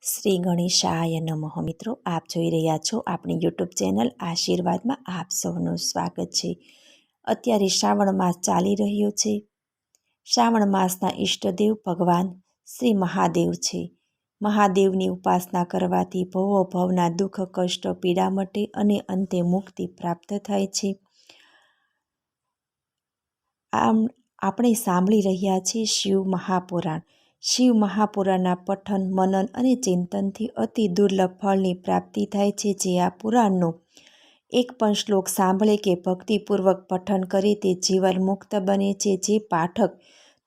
શ્રી ગણેશાય નમઃ. મિત્રો, આપ જોઈ રહ્યા છો આપણી યુટ્યુબ ચેનલ આશીર્વાદમાં. આપ સૌનું સ્વાગત છે. અત્યારે શ્રાવણ માસ ચાલી રહ્યો છે. શ્રાવણ માસના ઈષ્ટદેવ ભગવાન શ્રી મહાદેવ છે. મહાદેવની ઉપાસના કરવાથી ભવો ભવના દુઃખ કષ્ટ પીડા મટે અને અંતે મુક્તિ પ્રાપ્ત થાય છે. આપણે સાંભળી રહ્યા છીએ શિવ મહાપુરાણ. શિવ મહાપુરાણના પઠન મનન અને ચિંતનથી અતિ દુર્લભ ફળની પ્રાપ્તિ થાય છે. જે આ પુરાણનો એક પણ શ્લોક સાંભળે કે ભક્તિપૂર્વક પઠન કરે તે જીવન મુક્ત બને છે. જે પાઠક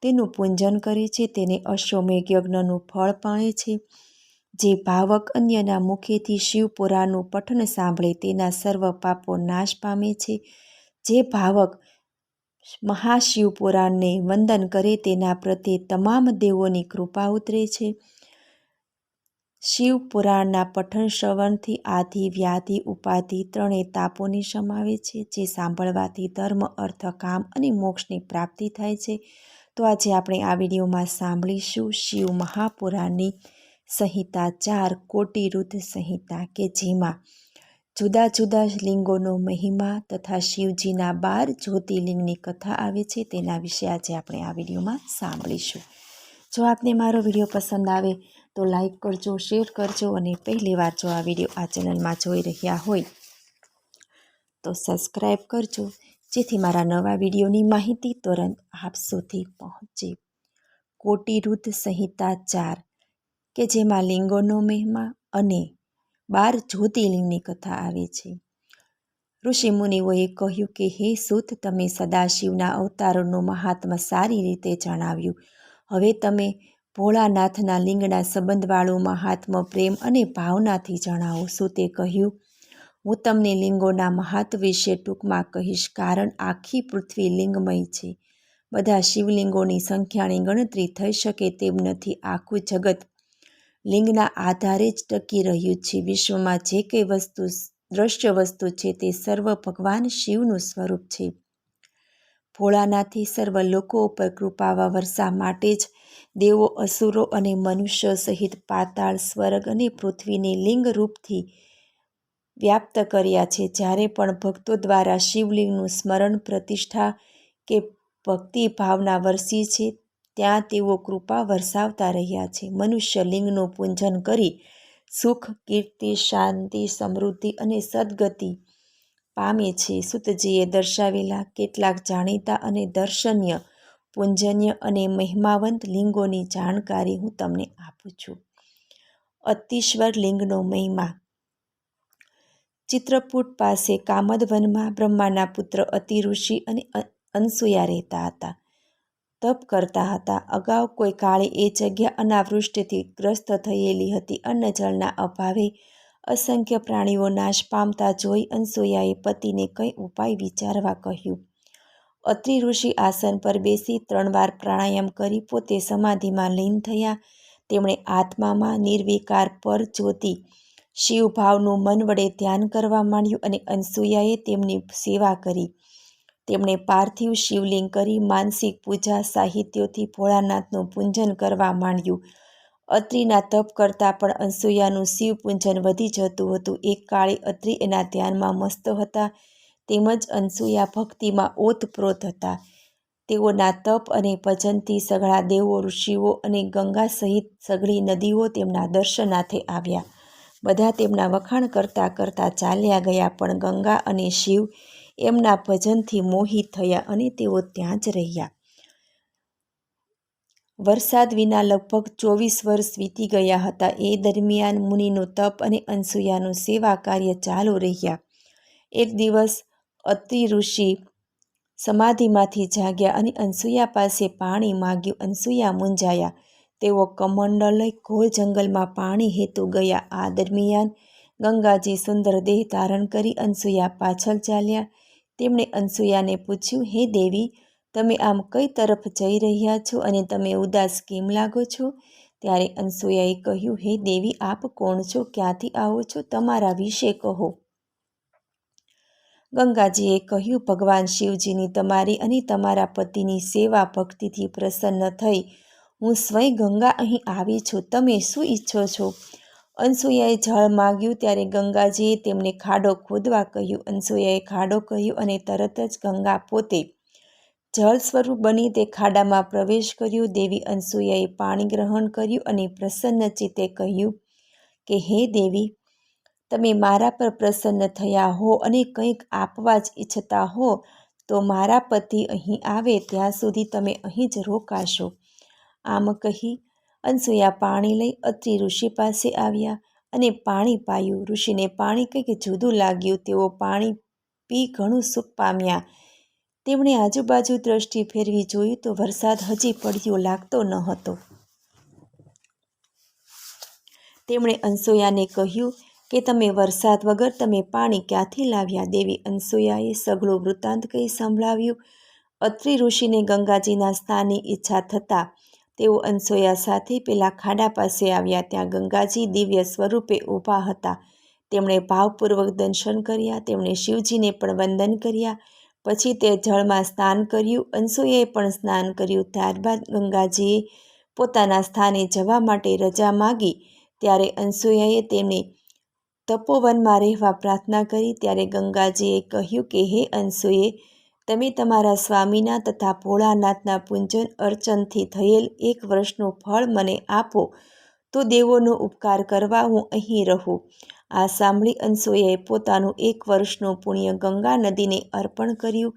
તેનું પૂજન કરે છે તેને અશ્વમેઘ યજ્ઞનું ફળ પામે છે. જે ભાવક અન્યના મુખેથી શિવ પુરાણનું પઠન સાંભળે તેના સર્વ પાપો નાશ પામે છે. જે ભાવક મહાશિવ પુરાણને વંદન કરે તેના પ્રત્યે તમામ દેવોની કૃપા ઉતરે છે. શિવ પુરાણના પઠન શ્રવણથી આધિ વ્યાધિ ઉપાધિ ત્રણેય તાપોની શમાવે છે. જે સાંભળવાથી ધર્મ અર્થ કામ અને મોક્ષની પ્રાપ્તિ થાય છે. તો આજે આપણે આ વિડીયોમાં સાંભળીશું શિવ મહાપુરાણની સંહિતા 4 કોટિરુદ્ધ સંહિતા, કે જેમાં જુદા જુદા લિંગોનો મહિમા તથા શિવજીના 12 જ્યોતિર્લિંગની કથા આવે છે. તેના વિશે આજે આપણે આ વિડીયોમાં સાંભળીશું. જો આપને મારો વિડીયો પસંદ આવે તો લાઈક કરજો, શેર કરજો અને પહેલી વાર જો આ વિડીયો આ ચેનલમાં જોઈ રહ્યા હોય તો સબસ્ક્રાઈબ કરજો, જેથી મારા નવા વિડીયોની માહિતી તુરંત આપ સુધી પહોંચે. કોટિરુદ્ધ સંહિતા 4, કે જેમાં લિંગોનો મહિમા અને 12 જ્યોતિર્લિંગની કથા આવે છે. ઋષિ મુનિઓએ કહ્યું કે હે સૂત, તમે સદાશિવના અવતારોનું મહાત્મ્ય સારી રીતે જણાવ્યું. હવે તમે ભોળાનાથના લિંગના સંબંધવાળું મહાત્મ્ય પ્રેમ અને ભાવનાથી જણાવો. સૂતે કહ્યું, હું તમને લિંગોના મહાત્મ્ય વિશે ટૂંકમાં કહીશ, કારણ આખી પૃથ્વી લિંગમય છે. બધા શિવલિંગોની સંખ્યાની ગણતરી થઈ શકે તેમ નથી. આખું જગત લિંગના આધારે જ ટકી રહ્યું છે. વિશ્વમાં જે કંઈ વસ્તુ દ્રશ્ય વસ્તુ છે તે સર્વ ભગવાન શિવનું સ્વરૂપ છે. ભોળાનાથે સર્વ લોકો ઉપર કૃપા વર્ષા માટે જ દેવો, અસુરો અને મનુષ્યો સહિત પાતાળ, સ્વર્ગ અને પૃથ્વીને લિંગ રૂપથી વ્યાપ્ત કર્યા છે. જ્યારે પણ ભક્તો દ્વારા શિવલિંગનું સ્મરણ, પ્રતિષ્ઠા કે ભક્તિ ભાવના વરસી છે ત્યાં તેઓ કૃપા વરસાવતા રહ્યા છે. મનુષ્ય લિંગનું પૂજન કરી સુખ, કીર્તિ, શાંતિ, સમૃદ્ધિ અને સદગતિ પામે છે. સૂતજીએ દર્શાવેલા કેટલાક જાણીતા અને દર્શનીય, પૂજનીય અને મહિમાવંત લિંગોની જાણકારી હું તમને આપું છું. અતિશ્વર લિંગનો મહિમા. ચિત્રકૂટ પાસે કામદવનમાં બ્રહ્માના પુત્ર અતિ ઋષિ અને અનસૂયા રહેતા હતા, તપ કરતા હતા. અગાઉ કોઈ કાળે એ જગ્યા અનાવૃષ્ટિથી ગ્રસ્ત થયેલી હતી. અન્ન જળના અભાવે અસંખ્ય પ્રાણીઓ નાશ પામતા જોઈ અનસૂયાએ પતિને કંઈ ઉપાય વિચારવા કહ્યું. અત્રિ ઋષિ આસન પર બેસી 3 વાર પ્રાણાયામ કરી પોતે સમાધિમાં લીન થયા. તેમણે આત્મામાં નિર્વિકાર પર જ્યોતિ શિવભાવનું મન વડે ધ્યાન કરવા માંડ્યું અને અનસૂયાએ તેમની સેવા કરી. તેમણે પાર્થિવ શિવલિંગ કરી માનસિક પૂજા સાહિત્યોથી ભોળાનાથનું પૂજન કરવા માંડ્યું. અત્રિના તપ કરતાં પણ અનસૂયાનું શિવ પૂજન વધી જતું હતું. એક કાળે અત્રિ એના ધ્યાનમાં મસ્ત હતા, તેમજ અનસૂયા ભક્તિમાં ઓતપ્રોત હતા. તેઓના તપ અને ભજનથી સઘળા દેવો, ઋષિઓ અને ગંગા સહિત સઘળી નદીઓ તેમના દર્શનાર્થે આવ્યા. બધા તેમના વખાણ કરતાં કરતાં ચાલ્યા ગયા, પણ ગંગા અને શિવ એમના ભજનથી મોહિત થયા અને તેઓ ત્યાં જ રહ્યા. વરસાદ વિના લગભગ 24 વર્ષ વીતી ગયા હતા. એ દરમિયાન મુનિનું તપ અને અનસૂયાનું સેવા કાર્ય ચાલુ રહ્યા. એક દિવસ અત્રિ ઋષિ સમાધિમાંથી જાગ્યા અને અનસૂયા પાસે પાણી માગ્યું. અનસૂયા મૂંઝાયા. તેઓ કમંડળ લઈ ઘોર જંગલમાં પાણી હેતુ ગયા. આ દરમિયાન ગંગાજી સુંદર દેહ ધારણ કરી અનસૂયા પાછળ ચાલ્યા. તેમણે અનસૂયાને પૂછ્યું, હે દેવી, તમે આમ કઈ તરફ જઈ રહ્યા છો અને તમે ઉદાસ કેમ લાગો છો? ત્યારે અનસૂયાએ કહ્યું, હે દેવી, આપ કોણ છો? ક્યાંથી આવો છો? તમારા વિશે કહો. ગંગાજીએ કહ્યું, ભગવાન શિવજીની તમારી અને તમારા પતિની સેવા ભક્તિથી પ્રસન્ન થઈ હું સ્વયં ગંગા અહીં આવી છું. તમે શું ઈચ્છો છો? અનસૂયાએ જળ માગ્યું ત્યારે ગંગાજીએ તેમને ખાડો ખોદવા કહ્યું. અનસૂયાએ ખાડો કહ્યું અને તરત જ ગંગા પોતે જળ સ્વરૂપ બની તે ખાડામાં પ્રવેશ કર્યો. દેવી અનસૂયાએ પાણી ગ્રહણ કર્યું અને પ્રસન્ન ચિત્તે કહ્યું કે હે દેવી, તમે મારા પર પ્રસન્ન થયા હો અને કંઈક આપવા જ ઈચ્છતા હો તો મારા પતિ અહીં આવે ત્યાં સુધી તમે અહીં જ રોકાશો. આમ કહી અનસૂયા પાણી લઈ અત્રિ ઋષિ પાસે આવ્યા અને પાણી પાયું. ઋષિને પાણી કંઈક જુદું લાગ્યું. તેઓ પાણી પી ઘણું સુખ પામ્યા. તેમણે આજુબાજુ દ્રષ્ટિ ફેરવી જોયું તો વરસાદ હજી પડ્યો લાગતો ન હતો. તેમણે અનસૂયાને કહ્યું કે તમે વરસાદ વગર તમે પાણી ક્યાંથી લાવ્યા? દેવી અનસૂયાએ સઘળું વૃત્તાંત કહી સંભળાવ્યું. અત્રિ ઋષિને ગંગાજીના સ્નાનની ઈચ્છા થતાં તેઓ અનસૂયા સાથે પેલા ખાડા પાસે આવ્યા. ત્યાં ગંગાજી દિવ્ય સ્વરૂપે ઊભા હતા. તેમણે ભાવપૂર્વક દર્શન કર્યા. તેમણે શિવજીને પણ વંદન કર્યા. પછી તે જળમાં સ્નાન કર્યું. અનસૂયાએ પણ સ્નાન કર્યું. ત્યારબાદ ગંગાજીએ પોતાના સ્થાને જવા માટે રજા માગી. ત્યારે અનસૂયાએ તેમને તપોવનમાં રહેવા પ્રાર્થના કરી. ત્યારે ગંગાજીએ કહ્યું કે હે અનસૂયે, તમે તમારા સ્વામીના તથા ભોળાનાથના પૂજન અર્ચનથી થયેલ 1 વર્ષનું ફળ મને આપો તો દેવોનો ઉપકાર કરવા હું અહીં રહું. આ સાંભળી અનસૂયાએ પોતાનું 1 વર્ષનું પુણ્ય ગંગા નદીને અર્પણ કર્યું.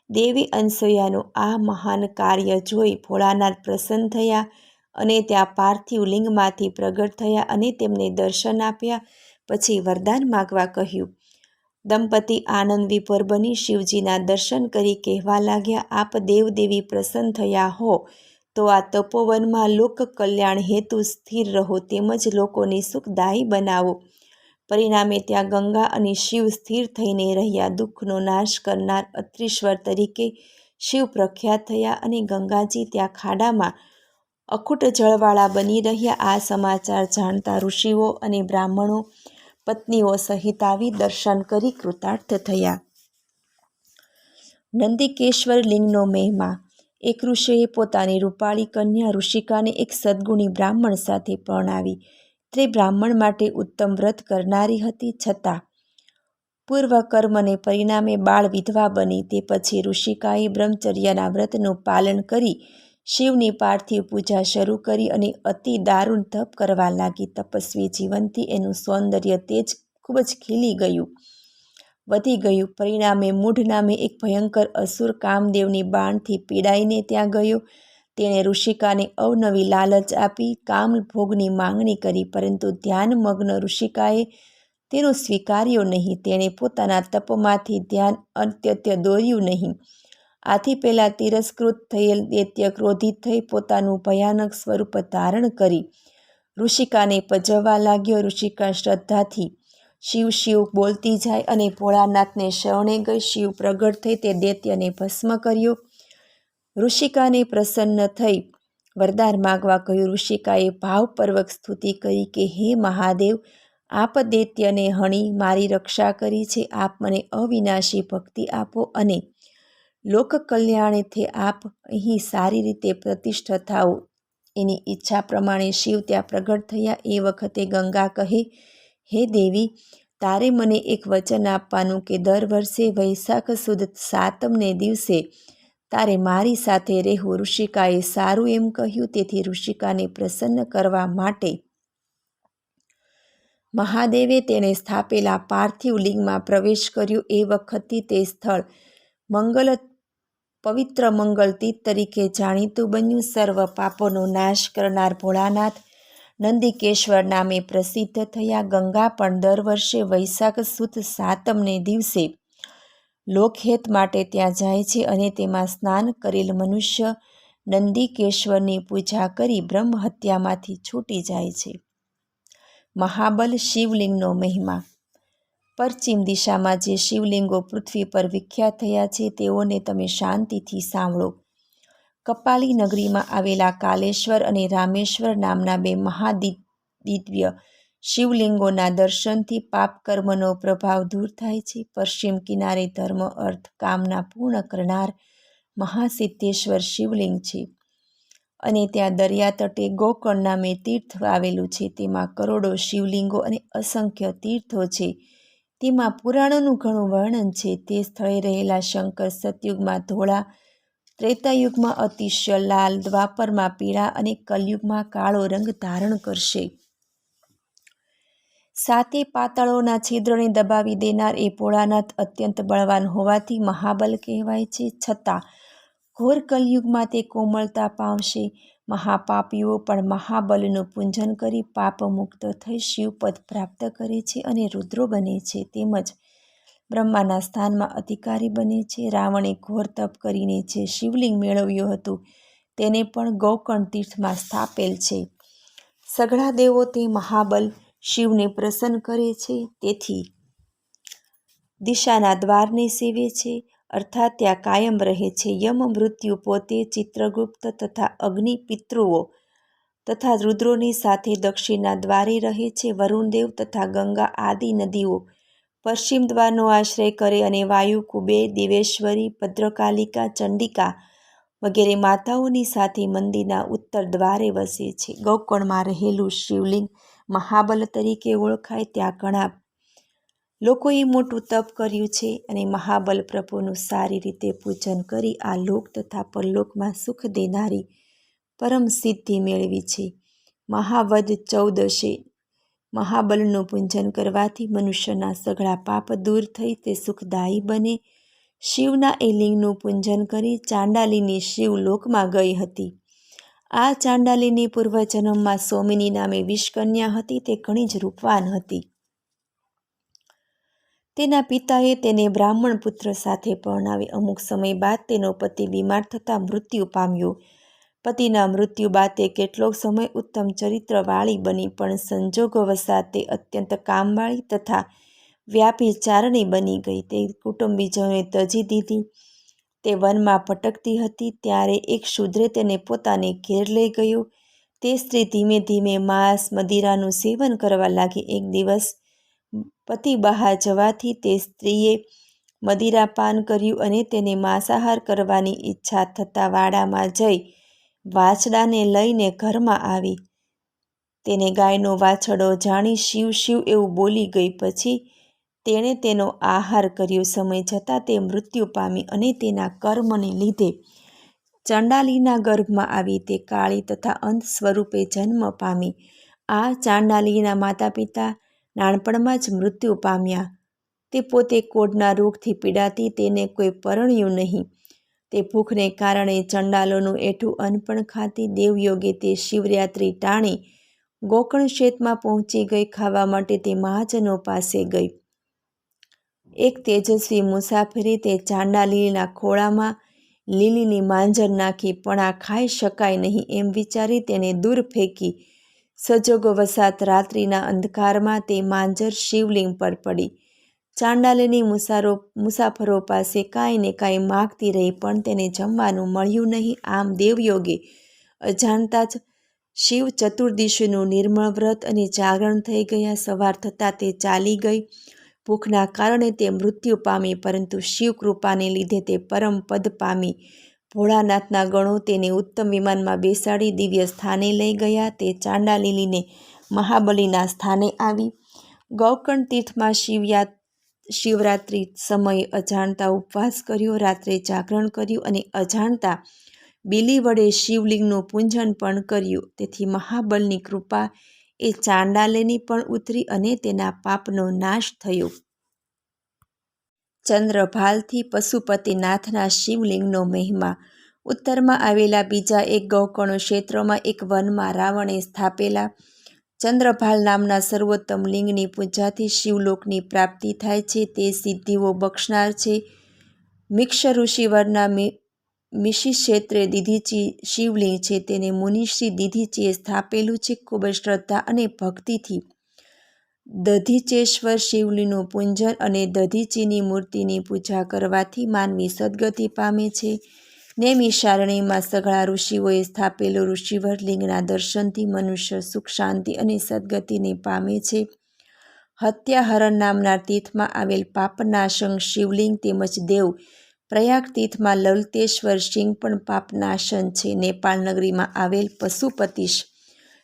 દેવી અનસૂયાનું આ મહાન કાર્ય જોઈ ભોળાનાથ પ્રસન્ન થયા અને ત્યાં પાર્થિવ લિંગમાંથી પ્રગટ થયા અને તેમને દર્શન આપ્યા. પછી વરદાન માગવા કહ્યું. દંપતી આનંદ વિભોર બની શિવજીના દર્શન કરી કહેવા લાગ્યા, આપ દેવદેવી પ્રસન્ન થયા હો તો આ તપોવનમાં લોક કલ્યાણ હેતુ સ્થિર રહો તેમજ લોકોને સુખદાયી બનાવો. પરિણામે ત્યાં ગંગા અને શિવ સ્થિર થઈને રહ્યા. દુઃખનો નાશ કરનાર અત્રીશ્વર તરીકે શિવ પ્રખ્યાત થયા અને ગંગાજી ત્યાં ખાડામાં અખૂટ જળવાળા બની રહ્યા. આ સમાચાર જાણતા ઋષિઓ અને બ્રાહ્મણો પત્નીઓ સહિત આવી દર્શન કરી કૃતાર્થ થયા. નંદિકેશ્વર લિંગનો મહિમા. એક ઋષિએ પોતાની રૂપાળી કન્યા ઋષિકાને એક સદ્ગુણી બ્રાહ્મણ સાથે પરણાવી. તે બ્રાહ્મણ માટે ઉત્તમ વ્રત કરનારી હતી, છતાં પૂર્વ કર્મને પરિણામે બાળ વિધવા બની. તે પછી ઋષિકાએ બ્રહ્મચર્યના વ્રતનું પાલન કરી શિવની પાર્થિવ પૂજા શરૂ કરી અને અતિ દારૂણ તપ કરવા લાગી. તપસ્વી જીવનથી એનું સૌંદર્ય તેજ ખૂબ જ ખીલી ગયું, વધી ગયું. પરિણામે મૂઢ નામે એક ભયંકર અસુર કામદેવની બાણથી પીડાઈને ત્યાં ગયો. તેણે ઋષિકાને અવનવી લાલચ આપી કામ ભોગની માંગણી કરી, પરંતુ ધ્યાનમગ્ન ઋષિકાએ તેનો સ્વીકાર્યો નહીં. તેણે પોતાના તપમાંથી ધ્યાન અત્યંત દોર્યું નહીં. આથી પહેલાં તિરસ્કૃત થયેલ દૈત્ય ક્રોધિત થઈ પોતાનું ભયાનક સ્વરૂપ ધારણ કરી ઋષિકાને પજવવા લાગ્યો. ઋષિકા શ્રદ્ધાથી શિવ શિવ બોલતી જાય અને ભોળાનાથને શરણે ગઈ. શિવ પ્રગટ થઈ તે દૈત્યને ભસ્મ કર્યો. ઋષિકાને પ્રસન્ન થઈ વરદાન માગવા કહ્યું. ઋષિકાએ ભાવપૂર્વક સ્તુતિ કરી કે હે મહાદેવ, આપ દૈત્યને હણી મારી રક્ષા કરી છે. આપ મને અવિનાશી ભક્તિ આપો અને લોક કલ્યાણેથી આપ અહીં સારી રીતે પ્રતિષ્ઠ થાઓ. એની ઈચ્છા પ્રમાણે શિવ ત્યાં પ્રગટ થયા. એ વખતે ગંગા કહે, હે દેવી, તારે મને એક વચન આપવાનું કે દર વર્ષે વૈશાખ સુદ 7મને દિવસે તારે મારી સાથે રહેવું. ઋષિકાએ સારું એમ કહ્યું. તેથી ઋષિકાને પ્રસન્ન કરવા માટે મહાદેવે તેણે સ્થાપેલા પાર્થિવ લિંગમાં પ્રવેશ કર્યો. એ વખતથી તે સ્થળ પવિત્ર મંગલ તીર્થ તરીકે જાણીતું બન્યું. સર્વ પાપોનો નાશ કરનાર ભોળાનાથ નંદિકેશ્વર નામે પ્રસિદ્ધ થયા. ગંગા પણ દર વર્ષે વૈશાખ સુદ 7મને દિવસે લોકહિત માટે ત્યાં જાય છે અને તેમાં સ્નાન કરેલ મનુષ્ય નંદિકેશ્વરની પૂજા કરી બ્રહ્મ હત્યામાંથી છૂટી જાય છે. મહાબલ શિવલિંગનો મહિમા. પશ્ચિમ દિશામાં જે શિવલિંગો પૃથ્વી પર વિખ્યાત થયા છે તેઓને તમે શાંતિથી સાંભળો. કપાલી નગરીમાં આવેલા કાલેશ્વર અને રામેશ્વર નામના 2 મહાદિવ્ય શિવલિંગોના દર્શનથી પાપ કર્મનો પ્રભાવ દૂર થાય છે. પશ્ચિમ કિનારે ધર્મ અર્થ કામના પૂર્ણ કરનાર મહાસિદ્ધેશ્વર શિવલિંગ છે. અને ત્યાં દરિયા તટે ગોકર્ણ નામે તીર્થ આવેલું છે. તેમાં કરોડો શિવલિંગો અને અસંખ્ય તીર્થો છે. તેમાં પુરાણોનું ઘણું વર્ણન છે. તે સ્થળે રહેલા શંકર સતયુગમાં ધોળા, ત્રેતાયુગમાં અતિશય લાલ, દ્વાપરમાં પીળા અને કલયુગમાં કાળો રંગ ધારણ કરશે. સાતે પાતાળોના છિદ્રોને દબાવી દેનાર એ ભોળાનાથ અત્યંત બળવાન હોવાથી મહાબલ કહેવાય છે. છતાં ઘોર કલયુગમાં તે કોમળતા પામશે. મહાપાપીઓ પણ મહાબલનું પૂજન કરી પાપમુક્ત થઈ શિવપદ પ્રાપ્ત કરે છે અને રુદ્રો બને છે. તેમજ બ્રહ્માના સ્થાનમાં અધિકારી બને છે. રાવણે ઘોર તપ કરીને જે શિવલિંગ મેળવ્યું હતું તેને પણ ગોકર્ણ તીર્થમાં સ્થાપેલ છે. સઘળા દેવો તે મહાબલ શિવને પ્રસન્ન કરે છે. તેથી દિશાના દ્વારને સેવે છે, અર્થાત ત્યાં કાયમ રહે છે. યમ, મૃત્યુ પોતે, ચિત્રગુપ્ત તથા અગ્નિ, પિતૃઓ તથા રુદ્રોની સાથે દક્ષિણના દ્વારે રહે છે. વરુણદેવ તથા ગંગા આદિ નદીઓ પશ્ચિમ દ્વારનો આશ્રય કરે અને વાયુ, કુબેર, દેવેશ્વરી, ભદ્રકાલિકા, ચંડિકા વગેરે માતાઓની સાથે મંદિરના ઉત્તર દ્વારે વસે છે. ગોકર્ણમાં રહેલું શિવલિંગ મહાબલ તરીકે ઓળખાય. ત્યાં ઘણા લોકોએ મોટું તપ કર્યું છે અને મહાબલ પ્રભુનું સારી રીતે પૂજન કરી આ લોક તથા પરલોકમાં સુખ દેનારી પરમ સિદ્ધિ મેળવી છે. મહાવદ 14 મહાબલનું પૂજન કરવાથી મનુષ્યના સઘળા પાપ દૂર થઈ તે સુખદાયી બને. શિવના એ લિંગનું પૂજન કરી ચાંડાલીની શિવલોકમાં ગઈ હતી. આ ચાંડાલીની પૂર્વજન્મમાં સોમિની નામે વિષકન્યા હતી. તે ઘણી જ રૂપવાન હતી. તેના પિતાએ તેને બ્રાહ્મણ પુત્ર સાથે પરણાવી. અમુક સમય બાદ તેનો પતિ બીમાર થતાં મૃત્યુ પામ્યો. પતિના મૃત્યુ બાદ તે કેટલોક સમય ઉત્તમ ચરિત્રવાળી બની, પણ સંજોગવશાત તે અત્યંત કામવાળી તથા વ્યાભિચારિણી બની ગઈ. તે કુટુંબીજનોને ત્યજી દીધી. તે વનમાં ભટકતી હતી ત્યારે એક શૂદ્રે તેને પોતાને ઘેર લઈ ગયો. તે સ્ત્રી ધીમે ધીમે માંસ, મદિરાનું સેવન કરવા લાગી. એક દિવસ પતિ બહાર જવાથી તે સ્ત્રીએ મદિરાપાન કર્યું અને તેને માંસાહાર કરવાની ઈચ્છા થતાં વાડામાં જઈ વાછડાને લઈને ઘરમાં આવી. તેને ગાયનો વાછરડો જાણી શિવ શિવ એવું બોલી ગઈ. પછી તેણે તેનો આહાર કર્યો. સમય જતાં તે મૃત્યુ પામી અને તેના કર્મને લીધે ચાંડાલીના ગર્ભમાં આવી. તે કાળી તથા અંધ સ્વરૂપે જન્મ પામી. આ ચાંડાલીના માતા પિતા નાનપણમાં જ મૃત્યુ પામ્યા. તે પોતે કોઢના રોગથી પીડાતી. તેને કોઈ પરણ્યું નહીં. તે ભૂખને કારણે ચંડાલોનું એઠું અન્ન પણ ખાતી. દેવયોગે તે શિવરાત્રિ ટાણી ગોકર્ણ ક્ષેત્રમાં પહોંચી ગઈ. ખાવા માટે તે મહાજનો પાસે ગઈ. એક તેજસ્વી મુસાફરે તે ચાંડાલીના ખોળામાં લીલીની માંજર નાખી, પણ આ ખાઈ શકાય નહીં એમ વિચારી તેને દૂર ફેંકી. સંજોગવશાત રાત્રિના અંધકારમાં તે માંજર શિવલિંગ પર પડી. ચાંડાલીની મુસાફરો પાસે કાંઈ ને કાંઈ માગતી રહી, પણ તેને જમવાનું મળ્યું નહીં. આમ દેવયોગે અજાણતા જ શિવ ચતુર્દશીનું નિર્મળ વ્રત અને જાગરણ થઈ ગયા. સવાર થતાં તે ચાલી ગઈ. ભૂખના કારણે તે મૃત્યુ પામી, પરંતુ શિવ કૃપાને લીધે તે પરમ પદ પામી. ભોળાનાથના ગણો તેને ઉત્તમ વિમાનમાં બેસાડી દિવ્ય સ્થાને લઈ ગયા. તે ચાંડાલીને મહાબલીના સ્થાને આવી. ગોકર્ણ તીર્થમાં શિવરાત્રિ સમયે અજાણતા ઉપવાસ કર્યો, રાત્રે જાગરણ કર્યું અને અજાણતા બીલી વડે શિવલિંગનું પૂજન પણ કર્યું. તેથી મહાબલની કૃપા એ ચાંડાલીની પણ ઉતરી અને તેના પાપનો નાશ થયો. ચંદ્રભાલથી પશુપતિનાથના શિવલિંગનો મહિમા. ઉત્તરમાં આવેલા બીજા એક ગોકર્ણ ક્ષેત્રમાં એક વનમાં રાવણે સ્થાપેલા ચંદ્રભાલ નામના સર્વોત્તમ લિંગની પૂજાથી શિવલોકની પ્રાપ્તિ થાય છે. તે સિદ્ધિઓ બક્ષનાર છે. મિક્ષ ઋષિવરના મિશી ક્ષેત્રે દીધીચી શિવલિંગ છે. તેને મુનિશ્રી દીધીચીએ સ્થાપેલું છે. ખૂબ શ્રદ્ધા અને ભક્તિથી દધીચેશ્વર શિવલિંગનું પૂજન અને દધીચીની મૂર્તિની પૂજા કરવાથી માનવી સદગતિ પામે છે. નૈમિષારણ્યમાં સઘળા ઋષિઓએ સ્થાપેલું ઋષિવર લિંગના દર્શનથી મનુષ્ય સુખ, શાંતિ અને સદગતિને પામે છે. હત્યાહરણ નામના તીર્થમાં આવેલ પાપનાશક શિવલિંગ તેમજ દેવ પ્રયાગ તીર્થમાં લલિતેશ્વર શિંગ પણ પાપનાશન છે. નેપાળ નગરીમાં આવેલ પશુપતિશ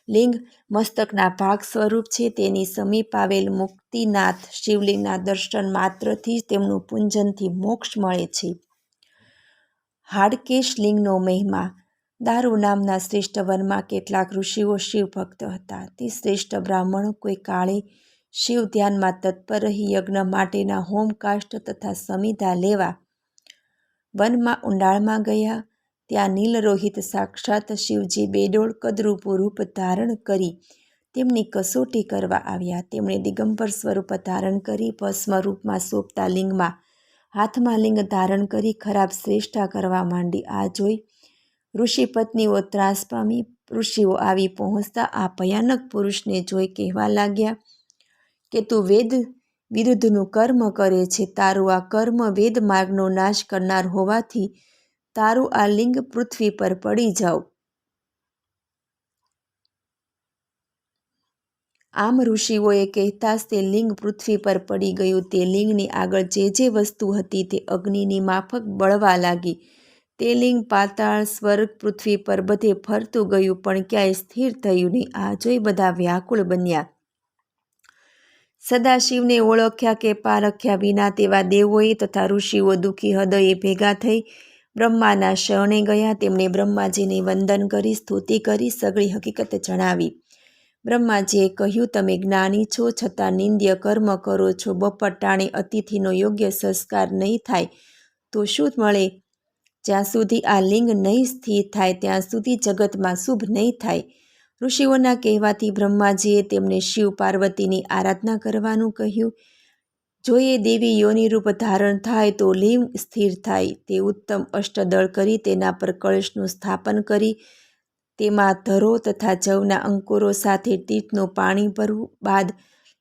લિંગ મસ્તકના ભાગ સ્વરૂપ છે. તેની સમીપ આવેલ મુક્તિનાથ શિવલિંગના દર્શન માત્રથી જ તેમનું પૂજનથી મોક્ષ મળે છે. હાડકેશ લિંગનો મહિમા. દારૂ નામના શ્રેષ્ઠ વનમાં કેટલાક ઋષિઓ શિવભક્ત હતા. તે શ્રેષ્ઠ બ્રાહ્મણો કોઈ કાળે શિવ ધ્યાનમાં તત્પર રહી યજ્ઞ માટેના હોમ કાષ્ઠ તથા સમિધા લેવા વનમાં ઊંડાણમાં ગયા. ત્યાં નીલરોહિત સાક્ષાત શિવજી બેડોળ કદરૂપું રૂપ ધારણ કરી તેમની કસોટી કરવા આવ્યા. તેમણે દિગંબર સ્વરૂપ ધારણ કરી ભસ્મ રૂપમાં શોભતા લિંગમાં હાથમાં લિંગ ધારણ કરી ખરાબ શ્રેષ્ઠા કરવા માંડી. આ જોઈ ઋષિ પત્નીઓ ત્રાસ પામી. ઋષિઓ આવી પહોંચતા આ ભયાનક પુરુષને જોઈ કહેવા લાગ્યા કે તું વેદ વિરુદ્ધનું કર્મ કરે છે. તારું આ કર્મ વેદ માર્ગનો નાશ કરનાર હોવાથી તારું આ લિંગ પૃથ્વી પર પડી જાવ. આમ ઋષિઓએ કહેતા જ તે લિંગ પૃથ્વી પર પડી ગયું. તે લિંગની આગળ જે વસ્તુ હતી તે અગ્નિની માફક બળવા લાગી. તે લિંગ પાતાળ સ્વર્ગ પૃથ્વી પર બધે ફરતું ગયું પણ ક્યાંય સ્થિર થયું નહીં. આ જોઈ બધા વ્યાકુળ બન્યા. સદાશિવને ઓળખ્યા કે પારખ્યા વિના તેવા દેવોએ તથા ઋષિઓ દુઃખી હૃદયે ભેગા થઈ બ્રહ્માના શરણે ગયા. તેમણે બ્રહ્માજીને વંદન કરી સ્તુતિ કરી સઘળી હકીકત જણાવી. બ્રહ્માજીએ કહ્યું, તમે જ્ઞાની છો છતાં નિંદ્ય કર્મ કરો છો. બપોર ટાણે અતિથિનો યોગ્ય સંસ્કાર નહીં થાય તો શું મળે? જ્યાં સુધી આ લિંગ નહીં સ્થિર થાય ત્યાં સુધી જગતમાં શુભ નહીં થાય. ઋષિઓના કહેવાથી બ્રહ્માજીએ તેમને શિવ પાર્વતીની આરાધના કરવાનું કહ્યું. જો એ દેવી યોનિ રૂપ ધારણ થાય તો લિંગ સ્થિર થાય. તે ઉત્તમ અષ્ટદળ કરી તેના પર કળશનું સ્થાપન કરી તેમાં ધરો તથા જવના અંકુરો સાથે તીર્થનું પાણી ભરવું. બાદ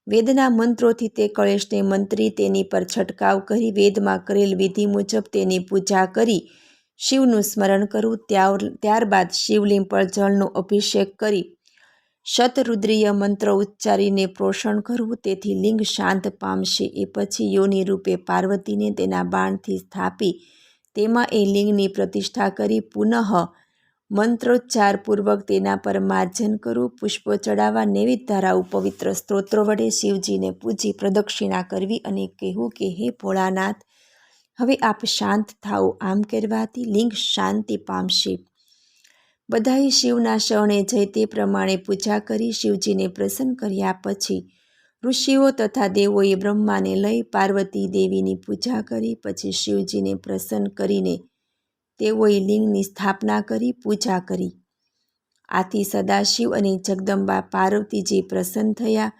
વેદના મંત્રોથી તે કળશને મંત્રી તેની પર છંટકાવ કરી વેદમાં કરેલ વિધિ મુજબ તેની પૂજા કરી શિવનું સ્મરણ કરવું. ત્યારબાદ શિવલિંગ પર જળનો અભિષેક કરી શતરુદ્રીય મંત્ર ઉચ્ચારીને પ્રોષણ કરવું. તેથી લિંગ શાંત પામશે. એ પછી યોનિ રૂપે પાર્વતીને તેના બાણથી સ્થાપી તેમાં એ લિંગની પ્રતિષ્ઠા કરી પુનઃ મંત્રોચ્ચારપૂર્વક તેના પર માર્જન કરવું. પુષ્પો ચડાવવા, નૈવેદ્ય ધરાવવું, પવિત્ર સ્ત્રોત્રો વડે શિવજીને પૂજી પ્રદક્ષિણા કરવી અને કહેવું કે હે ભોળાનાથ, હવે આપ શાંત થાઓ. આમ કરવાથી લિંગ શાંતિ પામશે. બધાએ શિવના શરણે જઈ તે પ્રમાણે પૂજા કરી શિવજીને પ્રસન્ન કર્યા. પછી ઋષિઓ તથા દેવોએ બ્રહ્માને લઈ પાર્વતી દેવીની પૂજા કરી. પછી શિવજીને પ્રસન્ન કરીને તેઓએ લિંગની સ્થાપના કરી પૂજા કરી. આથી સદાશિવ અને જગદંબા પાર્વતીજી પ્રસન્ન થયા.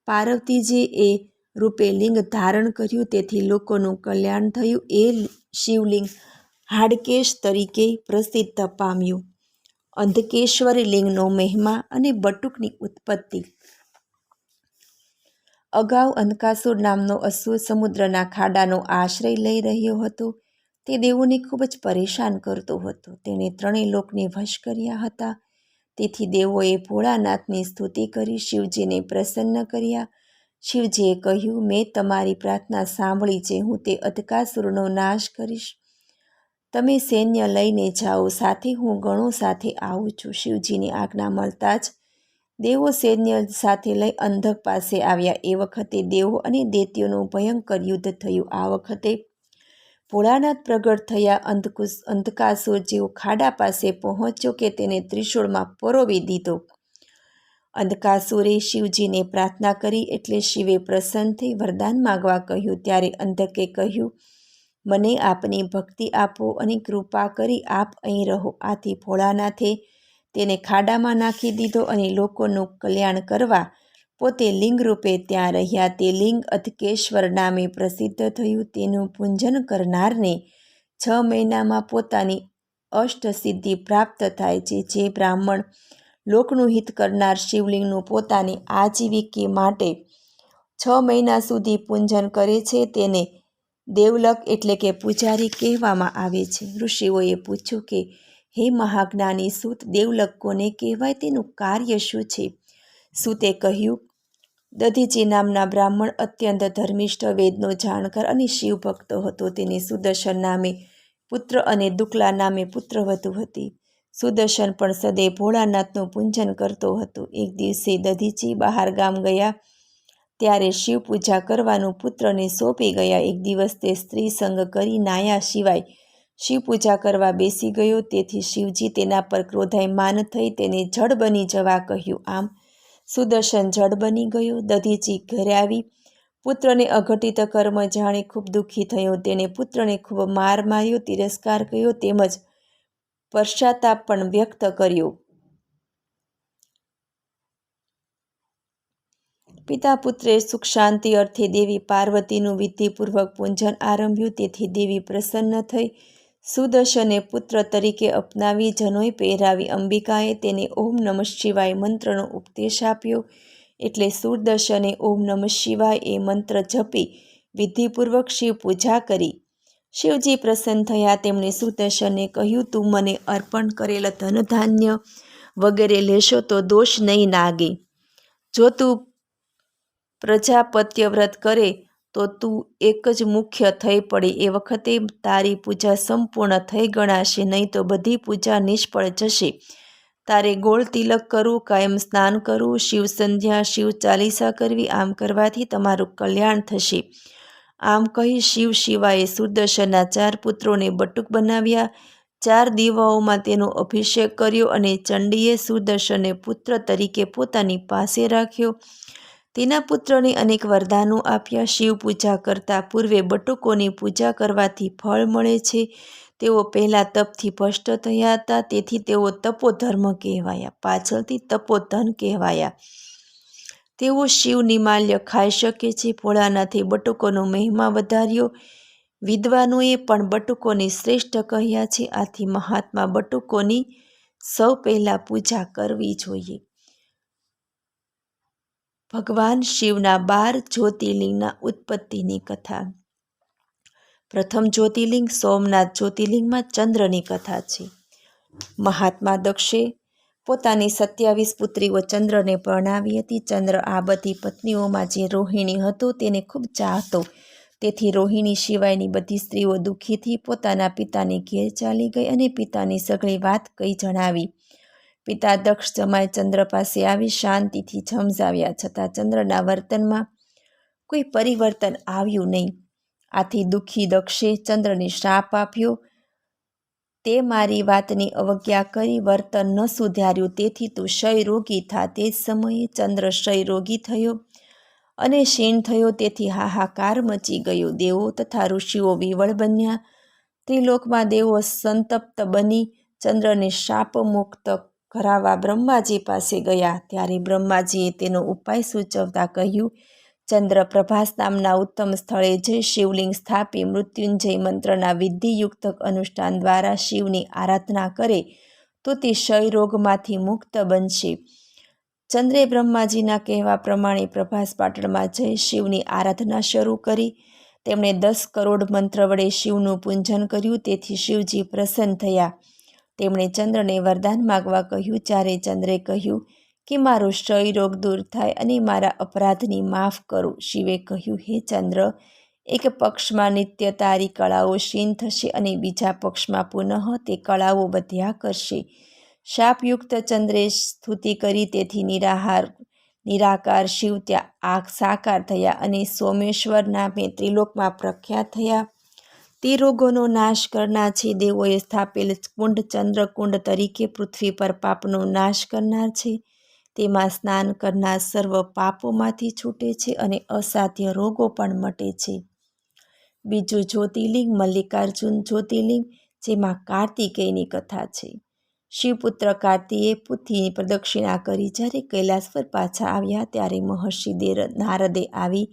પાર્વતીજી એ રૂપે લિંગ ધારણ કર્યું. તેથી લોકોનું કલ્યાણ થયું. એ શિવલિંગ હાડકેશ તરીકે પ્રસિદ્ધ પામ્યું. અંધકેશ્વર લિંગનો મહિમા અને બટુકની ઉત્પત્તિ. અગાઉ અંધકાસુર નામનો અસુર સમુદ્રના ખાડાનો આશ્રય લઈ રહ્યો હતો. તે દેવોને ખૂબ જ પરેશાન કરતો હતો. તેણે ત્રણેય લોકને વશ કર્યા હતા. તેથી દેવોએ ભોળાનાથની સ્તુતિ કરી શિવજીને પ્રસન્ન કર્યા. શિવજીએ કહ્યું, મેં તમારી પ્રાર્થના સાંભળી છે. હું તે અંધકાસુરનો નાશ કરીશ. તમે સૈન્ય લઈને જાઓ. સાથે હું ગણો સાથે આવું છું. શિવજીની આજ્ઞા મળતા જ દેવો સૈન્ય સાથે લઈ અંધક પાસે આવ્યા. એ વખતે દેવો અને દૈત્યોનું ભયંકર યુદ્ધ થયું. આ વખતે ભોળાનાથ પ્રગટ થયા. અંધકાસુર જેવો ખાડા પાસે પહોંચ્યો કે તેને ત્રિશૂળમાં પરોવી દીધો. અંધકાસુરે શિવજીને પ્રાર્થના કરી એટલે શિવે પ્રસન્ન થઈ વરદાન માગવા કહ્યું. ત્યારે અંધકે કહ્યું, મને આપની ભક્તિ આપો અને કૃપા કરી આપ અહીં રહો. આથી ભોળાનાથે તેને ખાડામાં નાખી દીધો અને લોકોનું કલ્યાણ કરવા પોતે લિંગ રૂપે ત્યાં રહ્યા. તે લિંગ અંધકેશ્વર નામે પ્રસિદ્ધ થયું. તેનું પૂજન કરનારને 6 મહિનામાં પોતાની અષ્ટસિદ્ધિ પ્રાપ્ત થાય છે. જે બ્રાહ્મણ લોકનું હિત કરનાર શિવલિંગનું પોતાની આજીવિકા માટે 6 મહિના સુધી પૂજન કરે છે તેને દેવલક એટલે કે પૂજારી કહેવામાં આવે છે. ઋષિઓએ પૂછ્યું કે હે મહાજ્ઞાની સૂત, દેવલક કોને કહેવાય? તેનું કાર્ય શું છે? સૂતે કહ્યું, દધીચી નામના બ્રાહ્મણ અત્યંત ધર્મિષ્ઠ, વેદનો જાણકાર અને શિવભક્ત હતો. તેને સુદર્શન નામે પુત્ર અને દુકલા નામે પુત્રવધુ હતી. સુદર્શન પણ સદૈવ ભોળાનાથનું પૂજન કરતો હતો. એક દિવસે દધીચી બહાર ગામ ગયા ત્યારે શિવ પૂજા કરવાનું પુત્રને સોંપી ગયા. એક દિવસ તે સ્ત્રી સંગ કરી નાયા સિવાય શિવ પૂજા કરવા બેસી ગયો. તેથી શિવજી તેના પર ક્રોધાયમાન થઈ તેને જડ બની જવા કહ્યું. આમ સુદર્શન જડ બની ગયો. દધીચી ઘરે આવી પુત્રને અઘટિત કર્મ જાણી ખૂબ દુઃખી થયો. તેણે પુત્રને ખૂબ માર માર્યો, તિરસ્કાર કર્યો તેમજ પશ્ચાતાપ પણ વ્યક્ત કર્યો. પિતા પુત્રે સુખ શાંતિ અર્થે દેવી પાર્વતીનું વિધિપૂર્વક પૂજન આરંભ્યું. તેથી દેવી પ્રસન્ન થઈ સુદર્શને પુત્ર તરીકે અપનાવી જનોઈ પહેરાવી. અંબિકાએ તેને ઓમ નમઃ શિવાય મંત્રનો ઉપદેશ આપ્યો. એટલે સુદર્શને ઓમ નમઃ શિવાય એ મંત્ર જપી વિધિપૂર્વક શિવ પૂજા કરી. શિવજી પ્રસન્ન થયા. તેમણે સુદર્શનને કહ્યું, તું મને અર્પણ કરેલ ધન ધાન્ય વગેરે લેશો તો દોષ નહીં લાગે. જો તું પ્રજાપત્ય વ્રત કરે તો તું એક જ મુખ્ય થઈ પડે. એ વખતે તારી પૂજા સંપૂર્ણ થઈ ગણાશે, નહીં તો બધી પૂજા નિષ્ફળ જશે. તારે ગોળ તિલક કરવું, કાયમ સ્નાન કરવું, શિવ સંધ્યા, શિવ ચાલીસા કરવી. આમ કરવાથી તમારું કલ્યાણ થશે. આમ કહી શિવ શિવાએ સુદર્શનના 4 પુત્રોને બટુક બનાવ્યા. 4 દીવાઓમાં તેનો અભિષેક કર્યો અને ચંડીએ સુદર્શનને પુત્ર તરીકે પોતાની પાસે રાખ્યો. તેના પુત્રને અનેક વરદાનો આપ્યા. શિવ પૂજા કરતા પૂર્વે બટુકોની પૂજા કરવાથી ફળ મળે છે. તેઓ પહેલાં તપથી ભ્રષ્ટ થયા હતા, તેથી તેઓ તપોધર્મ કહેવાયા. પાછળથી તપોધન કહેવાયા. તેઓ શિવ નિમાલ્ય ખાઈ શકે છે. ભોળાનાથે બટુકોનો મહિમા વધાર્યો. વિદ્વાનોએ પણ બટુકોને શ્રેષ્ઠ કહ્યા છે. આથી મહાત્મા બટુકોની સૌ પહેલાં પૂજા કરવી જોઈએ. ભગવાન શિવના 12 જ્યોતિર્લિંગના ઉત્પત્તિની કથા. પ્રથમ જ્યોતિર્લિંગ સોમનાથ જ્યોતિર્લિંગમાં ચંદ્રની કથા છે. મહાત્મા દક્ષે પોતાની 27 પુત્રીઓ ચંદ્રને પરણાવી હતી. ચંદ્ર આ બધી પત્નીઓમાં જે રોહિણી હતો તેને ખૂબ ચાહતો. તેથી રોહિણી સિવાયની બધી સ્ત્રીઓ દુઃખીથી પોતાના પિતાને ઘેર ચાલી ગઈ અને પિતાની સઘળી વાત કહી જણાવી. પિતા દક્ષ જમાઈ ચંદ્ર પાસે આવી શાંતિથી સમજાવ્યા છતાં ચંદ્રના વર્તનમાં કોઈ પરિવર્તન આવ્યું નહીં. આથી દુઃખી દક્ષે ચંદ્રને શ્રાપ આપ્યો. તે મારી વાતની અવજ્ઞા કરી વર્તન ન સુધાર્યું, તેથી તું ક્ષયરોગી થા. તે જ સમયે ચંદ્ર ક્ષયરોગી થયો અને ક્ષીણ થયો. તેથી હાહાકાર મચી ગયો. દેવો તથા ઋષિઓ વિવળ બન્યા. ત્રિલોકમાં દેવો સંતપ્ત બની ચંદ્રને શાપમુક્ત કરાવવા બ્રહ્માજી પાસે ગયા. ત્યારે બ્રહ્માજીએ તેનો ઉપાય સૂચવતા કહ્યું, ચંદ્ર પ્રભાસ નામના ઉત્તમ સ્થળે જઈ શિવલિંગ સ્થાપી મૃત્યુંજય મંત્રના વિધિયુક્ત અનુષ્ઠાન દ્વારા શિવની આરાધના કરે તો તે ક્ષયરોગમાંથી મુક્ત બનશે. ચંદ્રે બ્રહ્માજીના કહેવા પ્રમાણે પ્રભાસ પાટણમાં જઈ શિવની આરાધના શરૂ કરી. તેમણે 10 કરોડ મંત્ર વડે શિવનું પૂજન કર્યું. તેથી શિવજી પ્રસન્ન થયા. તેમણે ચંદ્રને વરદાન માગવા કહ્યું. જ્યારે ચંદ્રે કહ્યું કે મારો ક્ષયરોગ દૂર થાય અને મારા અપરાધની માફ કરો. શિવે કહ્યું, હે ચંદ્ર, એક પક્ષમાં નિત્ય તારી કળાઓ ક્ષીણ થશે અને બીજા પક્ષમાં પુનઃ તે કળાઓ વધ્યા કરશે. શાપયુક્ત ચંદ્રે સ્તુતિ કરી. તેથી નિરાકાર શિવ ત્યાં સાકાર થયા અને સોમેશ્વર નામે ત્રિલોકમાં પ્રખ્યાત થયા. તે રોગોનો નાશ કરનાર છે. દેવોએ સ્થાપેલ કુંડ ચંદ્રકુંડ તરીકે પૃથ્વી પર પાપનો નાશ કરનાર છે. તેમાં સ્નાન કરનાર સર્વ પાપોમાંથી છૂટે છે અને અસાધ્ય રોગો પણ મટે છે. બીજું જ્યોતિર્લિંગ મલ્લિકાર્જુન જ્યોતિર્લિંગ, જેમાં કાર્તિકેયની કથા છે. શિવપુત્ર કાર્તિએ પૃથ્વીની પ્રદક્ષિણા કરી. જ્યારે કૈલાસ પર પાછા આવ્યા ત્યારે મહર્ષિ નારદે આવી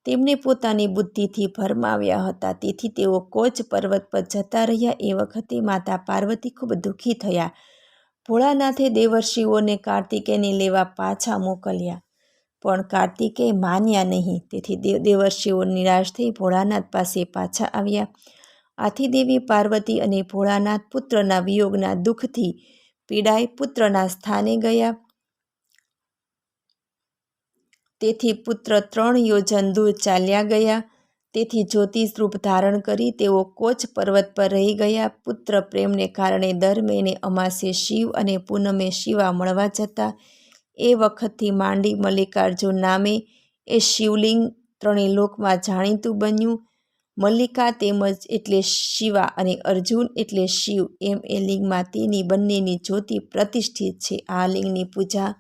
તેમને પોતાની બુદ્ધિથી ભરમાવ્યા હતા. તેથી તેઓ કોચ પર્વત પર જતા રહ્યા. એ વખતે માતા પાર્વતી ખૂબ દુઃખી થયા. ભોળાનાથે દેવર્ષિઓને કાર્તિકેયને લેવા પાછા મોકલ્યા, પણ કાર્તિકેય માન્યા નહીં. તેથી દેવર્ષિઓ નિરાશ થઈ ભોળાનાથ પાસે પાછા આવ્યા. આથી દેવી પાર્વતી અને ભોળાનાથ પુત્રના વિયોગના દુઃખથી પીડાઈ પુત્રના સ્થાને ગયા. તેથી પુત્ર 3 યોજન દૂર ચાલ્યા ગયા. તેથી જ્યોતિષ રૂપ ધારણ કરી તેઓ કોચ પર્વત પર રહી ગયા. પુત્ર પ્રેમને કારણે દર મહિને અમાસે શિવ અને પૂનમે શિવા મળવા જતા. એ વખતથી માંડી મલ્લિકાર્જુન નામે એ શિવલિંગ ત્રણેય લોકમાં જાણીતું બન્યું. મલ્લિકા તેમજ એટલે શિવા અને અર્જુન એટલે શિવ એમ એ લિંગમાં તેની બંનેની જ્યોતિ પ્રતિષ્ઠિત છે. આ લિંગની પૂજા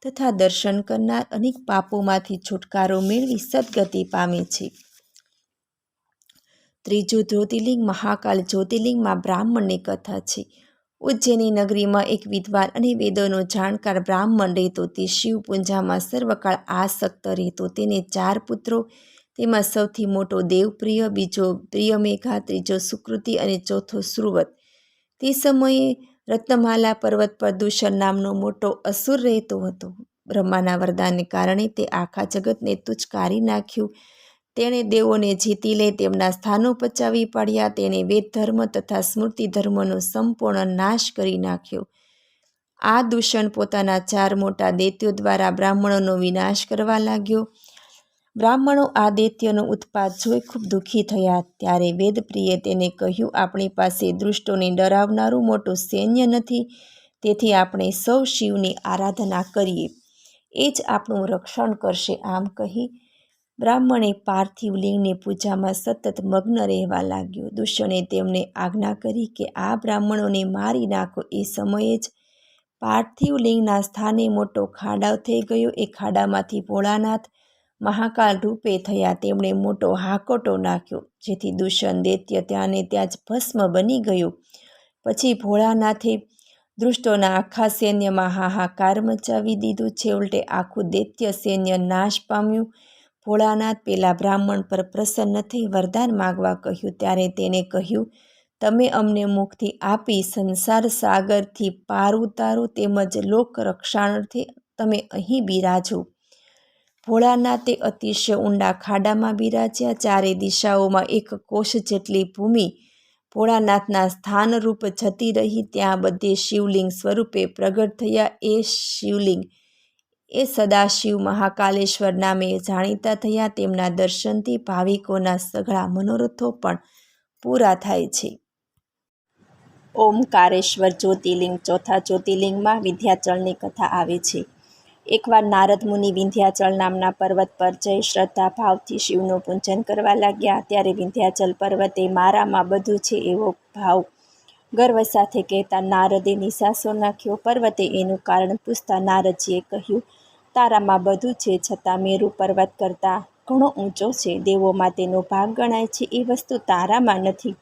તથા દર્શન કરનાર અનેક પાપોમાંથી છુટકારો મેળવી સદગતિ પામે છે. ત્રીજું જ્યોતિર્લિંગ મહાકાલ જ્યોતિર્લિંગમાં બ્રાહ્મણની કથા છે. ઉજ્જૈની નગરીમાં એક વિદ્વાન અને વેદોનો જાણકાર બ્રાહ્મણ રહેતો. તે શિવ પૂજામાં સર્વકાળ આસક્ત રહેતો. તેને 4 પુત્રો, તેમાં સૌથી મોટો દેવપ્રિય, બીજો પ્રિયમેઘા, ત્રીજો સુકૃતિ અને ચોથો સુરવત. તે સમયે રત્નમાલા પર્વત પર દૂષણ નામનો મોટો અસુર રહેતો હતો. બ્રહ્માના વરદાનને કારણે તે આખા જગતને તુચ્છકારી નાખ્યું. તેણે દેવોને જીતી લઈ તેમના સ્થાનો પચાવી પાડ્યા. તેણે વેદ ધર્મ તથા સ્મૃતિ ધર્મનો સંપૂર્ણ નાશ કરી નાખ્યો. આ દૂષણ પોતાના 4 મોટા દૈત્યો દ્વારા બ્રાહ્મણોનો વિનાશ કરવા લાગ્યો. બ્રાહ્મણો આ દૈત્યનો ઉત્પાત જોઈ ખૂબ દુઃખી થયા. ત્યારે વેદપ્રિયે તેને કહ્યું, આપણી પાસે દુષ્ટોને ડરાવનારું મોટું સૈન્ય નથી, તેથી આપણે સૌ શિવની આરાધના કરીએ, એ જ આપણું રક્ષણ કરશે. આમ કહી બ્રાહ્મણે પાર્થિવ લિંગની પૂજામાં સતત મગ્ન રહેવા લાગ્યો. દુષ્યને તેમને આજ્ઞા કરી કે આ બ્રાહ્મણોને મારી નાખો. એ સમયે જ પાર્થિવ લિંગના સ્થાને મોટો ખાડો થઈ ગયો. એ ખાડામાંથી ભોળાનાથ મહાકાલ રૂપે થયા. તેમણે મોટો હાકોટો નાખ્યો, જેથી દૂષણ દૈત્ય ત્યાં ને ત્યાં જ ભસ્મ બની ગયો. પછી ભોળાનાથે દુષ્ટોના આખા સૈન્યમાં હાહાકાર મચાવી દીધું. છેવટે આખું દૈત્ય સૈન્ય નાશ પામ્યું. ભોળાનાથ પેલા બ્રાહ્મણ પર પ્રસન્ન થઈ વરદાન માગવા કહ્યું. ત્યારે તેને કહ્યું, તમે અમને મુક્તિ આપી સંસાર સાગરથી પાર ઉતારો, તેમજ લોક રક્ષાર્થે તમે અહીં બિરાજો. ભોળાનાથે અતિશય ઊંડા ખાડામાં બિરાજ્યા. 4 દિશાઓમાં 1 કોશ જેટલી ભૂમિ ભોળાનાથના સ્થાનરૂપ જતી રહી. ત્યાં બધે શિવલિંગ સ્વરૂપે પ્રગટ થયા. એ શિવલિંગ એ સદાશિવ મહાકાલેશ્વર નામે જાણીતા થયા. તેમના દર્શનથી ભાવિકોના સઘળા મનોરથો પણ પૂરા થાય છે. ઓમકારેશ્વર જ્યોતિર્લિંગ ચોથા જ્યોતિર્લિંગમાં વિંધ્યાચલની કથા આવે છે. એકવાર નારદ મુનિ વિંધ્યાચલ નામના પર્વત પર જઈ શ્રદ્ધા ભાવથી શિવનું પૂજન કરવા લાગ્યા. ત્યારે વિંધ્યાચલ પર્વતે મારામાં બધું છે એવો ભાવ ગર્વ સાથે કહેતા નારદે નિસાસો નાખ્યો. પર્વતે એનું કારણ પૂછતા નારદજીએ કહ્યું, તારામાં બધું છે, છતાં મેરુ પર્વત કરતાં ઘણો ઊંચો છે. દેવોમાં તેનો ભાગ ગણાય છે, એ વસ્તુ તારામાં નથી.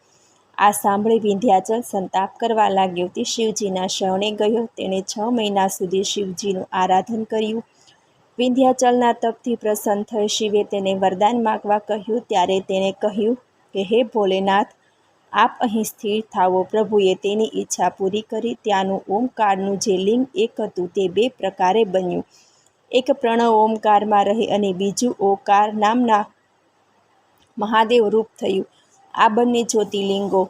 આ સાંભળી વિંધ્યાચલ સંતાપ કરવા લાગ્યો. તે શિવજીના શરણે ગયો. તેણે 6 મહિના સુધી શિવજીનું આરાધન કર્યું. વિંધ્યાચલના તપથી પ્રસન્ન થઈ શિવે તેને વરદાન માગવા કહ્યું. ત્યારે તેણે કહ્યું કે હે ભોલેનાથ, આપ અહીં સ્થિર થાવો. પ્રભુએ તેની ઈચ્છા પૂરી કરી. ત્યાંનું ઓમકારનું જે લિંગ એક હતું તે 2 પ્રકારે બન્યું. એક પ્રણવ ઓમકારમાં રહે અને બીજું ઓકાર નામના મહાદેવ રૂપ થયું. આ બંને જ્યોતિર્લિંગો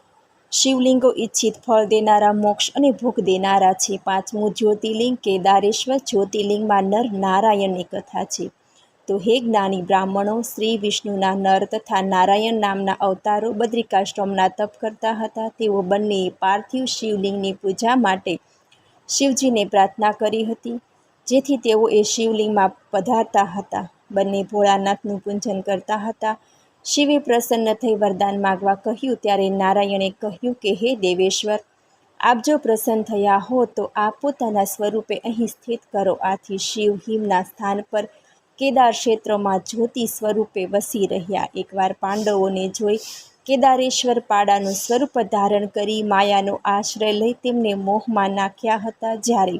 શિવલિંગો ઈચ્છિત ફળ દેનારા, મોક્ષ અને ભોગ દેનારા છે. 5મું જ્યોતિર્લિંગ કેદારેશ્વર જ્યોતિર્લિંગમાં નર નારાયણની કથા છે. તો હે જ્ઞાની બ્રાહ્મણો, શ્રી વિષ્ણુના નર તથા નારાયણ નામના અવતારો બદ્રિકાશ્રમના તપ કરતા હતા. તેઓ બંનેએ પાર્થિવ શિવલિંગની પૂજા માટે શિવજીને પ્રાર્થના કરી હતી, જેથી તેઓ એ શિવલિંગમાં પધારતા હતા. બંને ભોળાનાથનું પૂજન કરતા હતા. શિવે પ્રસન્ન થઈ વરદાન માગવા કહ્યું. ત્યારે નારાયણે કહ્યું કે હે દેવેશ્વર, આપ જો પ્રસન્ન થયા હો તો આપ પોતાના સ્વરૂપે અહીં સ્થિત કરો. આથી શિવ હિમના સ્થાન પર કેદાર ક્ષેત્રમાં જ્યોતિ સ્વરૂપે વસી રહ્યા. એકવાર પાંડવોને જોઈ કેદારેશ્વર પાડાનું સ્વરૂપ ધારણ કરી માયાનો આશ્રય લઈ તેમને મોહમાં નાખ્યા હતા. જ્યારે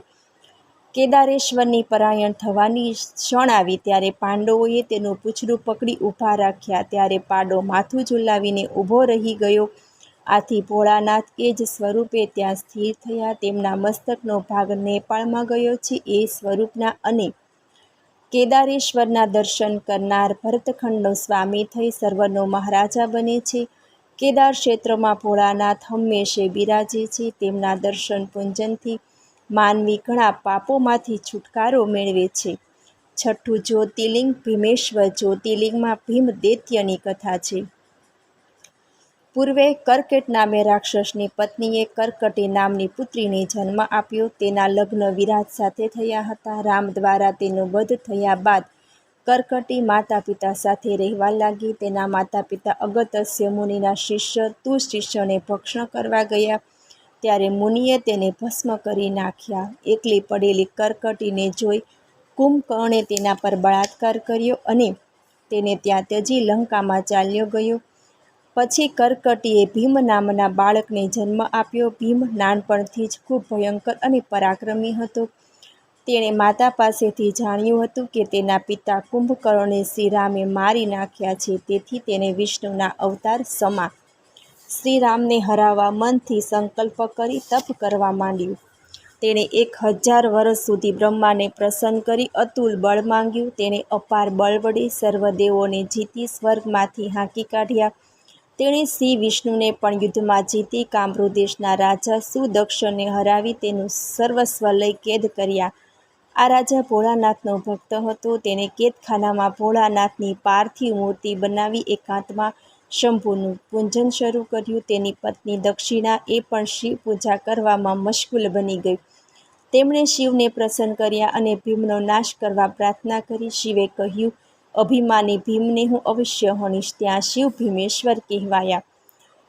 કેદારેશ્વરની પરાયણ થવાની ક્ષણ આવી ત્યારે પાંડવોએ તેનું પૂંછડું પકડી ઊભા રાખ્યા. ત્યારે પાડો માથું ઝુલાવીને ઊભો રહી ગયો. આથી ભોળાનાથ એ જ સ્વરૂપે ત્યાં સ્થિર થયા. તેમના મસ્તકનો ભાગ નેપાળમાં ગયો છે. એ સ્વરૂપના અને કેદારેશ્વરના દર્શન કરનાર ભરતખંડનો સ્વામી થઈ સર્વનો મહારાજા બને છે. કેદાર ક્ષેત્રમાં ભોળાનાથ હંમેશે બિરાજે છે. તેમના દર્શન પૂજનથી માનવી ઘણા પાપોમાંથી છુટકારો મેળવે છે. છઠ્ઠું જ્યોતિર્લિંગ ભીમેશ્વર જ્યોતિર્લિંગમાં ભીમ દૈત્યની કથા છે. પૂર્વે કર્કેટ નામે રાક્ષસની પત્નીએ કર્કટી નામની પુત્રીને જન્મ આપ્યો. તેના લગ્ન વિરાટ સાથે થયા હતા. રામ દ્વારા તેનો વધ થયા બાદ કર્કટી માતા પિતા સાથે રહેવા લાગી. તેના માતા પિતા અગત્યસ્ય મુનિના શિષ્ય તુશિષ્યને ભક્ષણ કરવા ગયા ત્યારે મુનિએ તેને ભસ્મ કરી નાખ્યા. એકલી પડેલી કર્કટીને જોઈ કુંભકર્ણે તેના પર બળાત્કાર કર્યો અને તેને ત્યાં ત્યજી લંકામાં ચાલ્યો ગયો. પછી કર્કટીએ ભીમ નામના બાળકને જન્મ આપ્યો. ભીમ નાનપણથી જ ખૂબ ભયંકર અને પરાક્રમી હતો. તેણે માતા પાસેથી જાણ્યું હતું કે તેના પિતા કુંભકર્ણને શ્રીરામે મારી નાખ્યા છે. તેથી તેને વિષ્ણુના અવતાર સમા શ્રીરામને હરાવવા મનથી સંકલ્પ કરી તપ કરવા માંડ્યું. તેણે 1000 વર્ષ સુધી બ્રહ્માને પ્રસન્ન કરી અતુલ બળ માંગ્યું. તેણે અપાર બળ વડે સર્વ દેવોને જીતી સ્વર્ગમાંથી હાંકી કાઢ્યા. તેણે શ્રી વિષ્ણુને પણ યુદ્ધમાં જીતી કામરૂ દેશના રાજા સુદક્ષને હરાવી તેનું સર્વસ્વ લઈ કેદ કર્યા. આ રાજા ભોળાનાથનો ભક્ત હતો. તેણે કેદખાનામાં ભોળાનાથની પાર્થિવ મૂર્તિ બનાવી એકાંતમાં શંભુનું પૂજન શરૂ કર્યું. તેની પત્ની દક્ષિણા એ પણ શિવ પૂજા કરવામાં મશગુલ બની ગઈ. તેમણે શિવને પ્રસન્ન કર્યા અને ભીમનો નાશ કરવા પ્રાર્થના કરી. શિવે કહ્યું, અભિમાની ભીમને હું અવશ્ય હણીશ. ત્યાં શિવ ભીમેશ્વર કહેવાયા.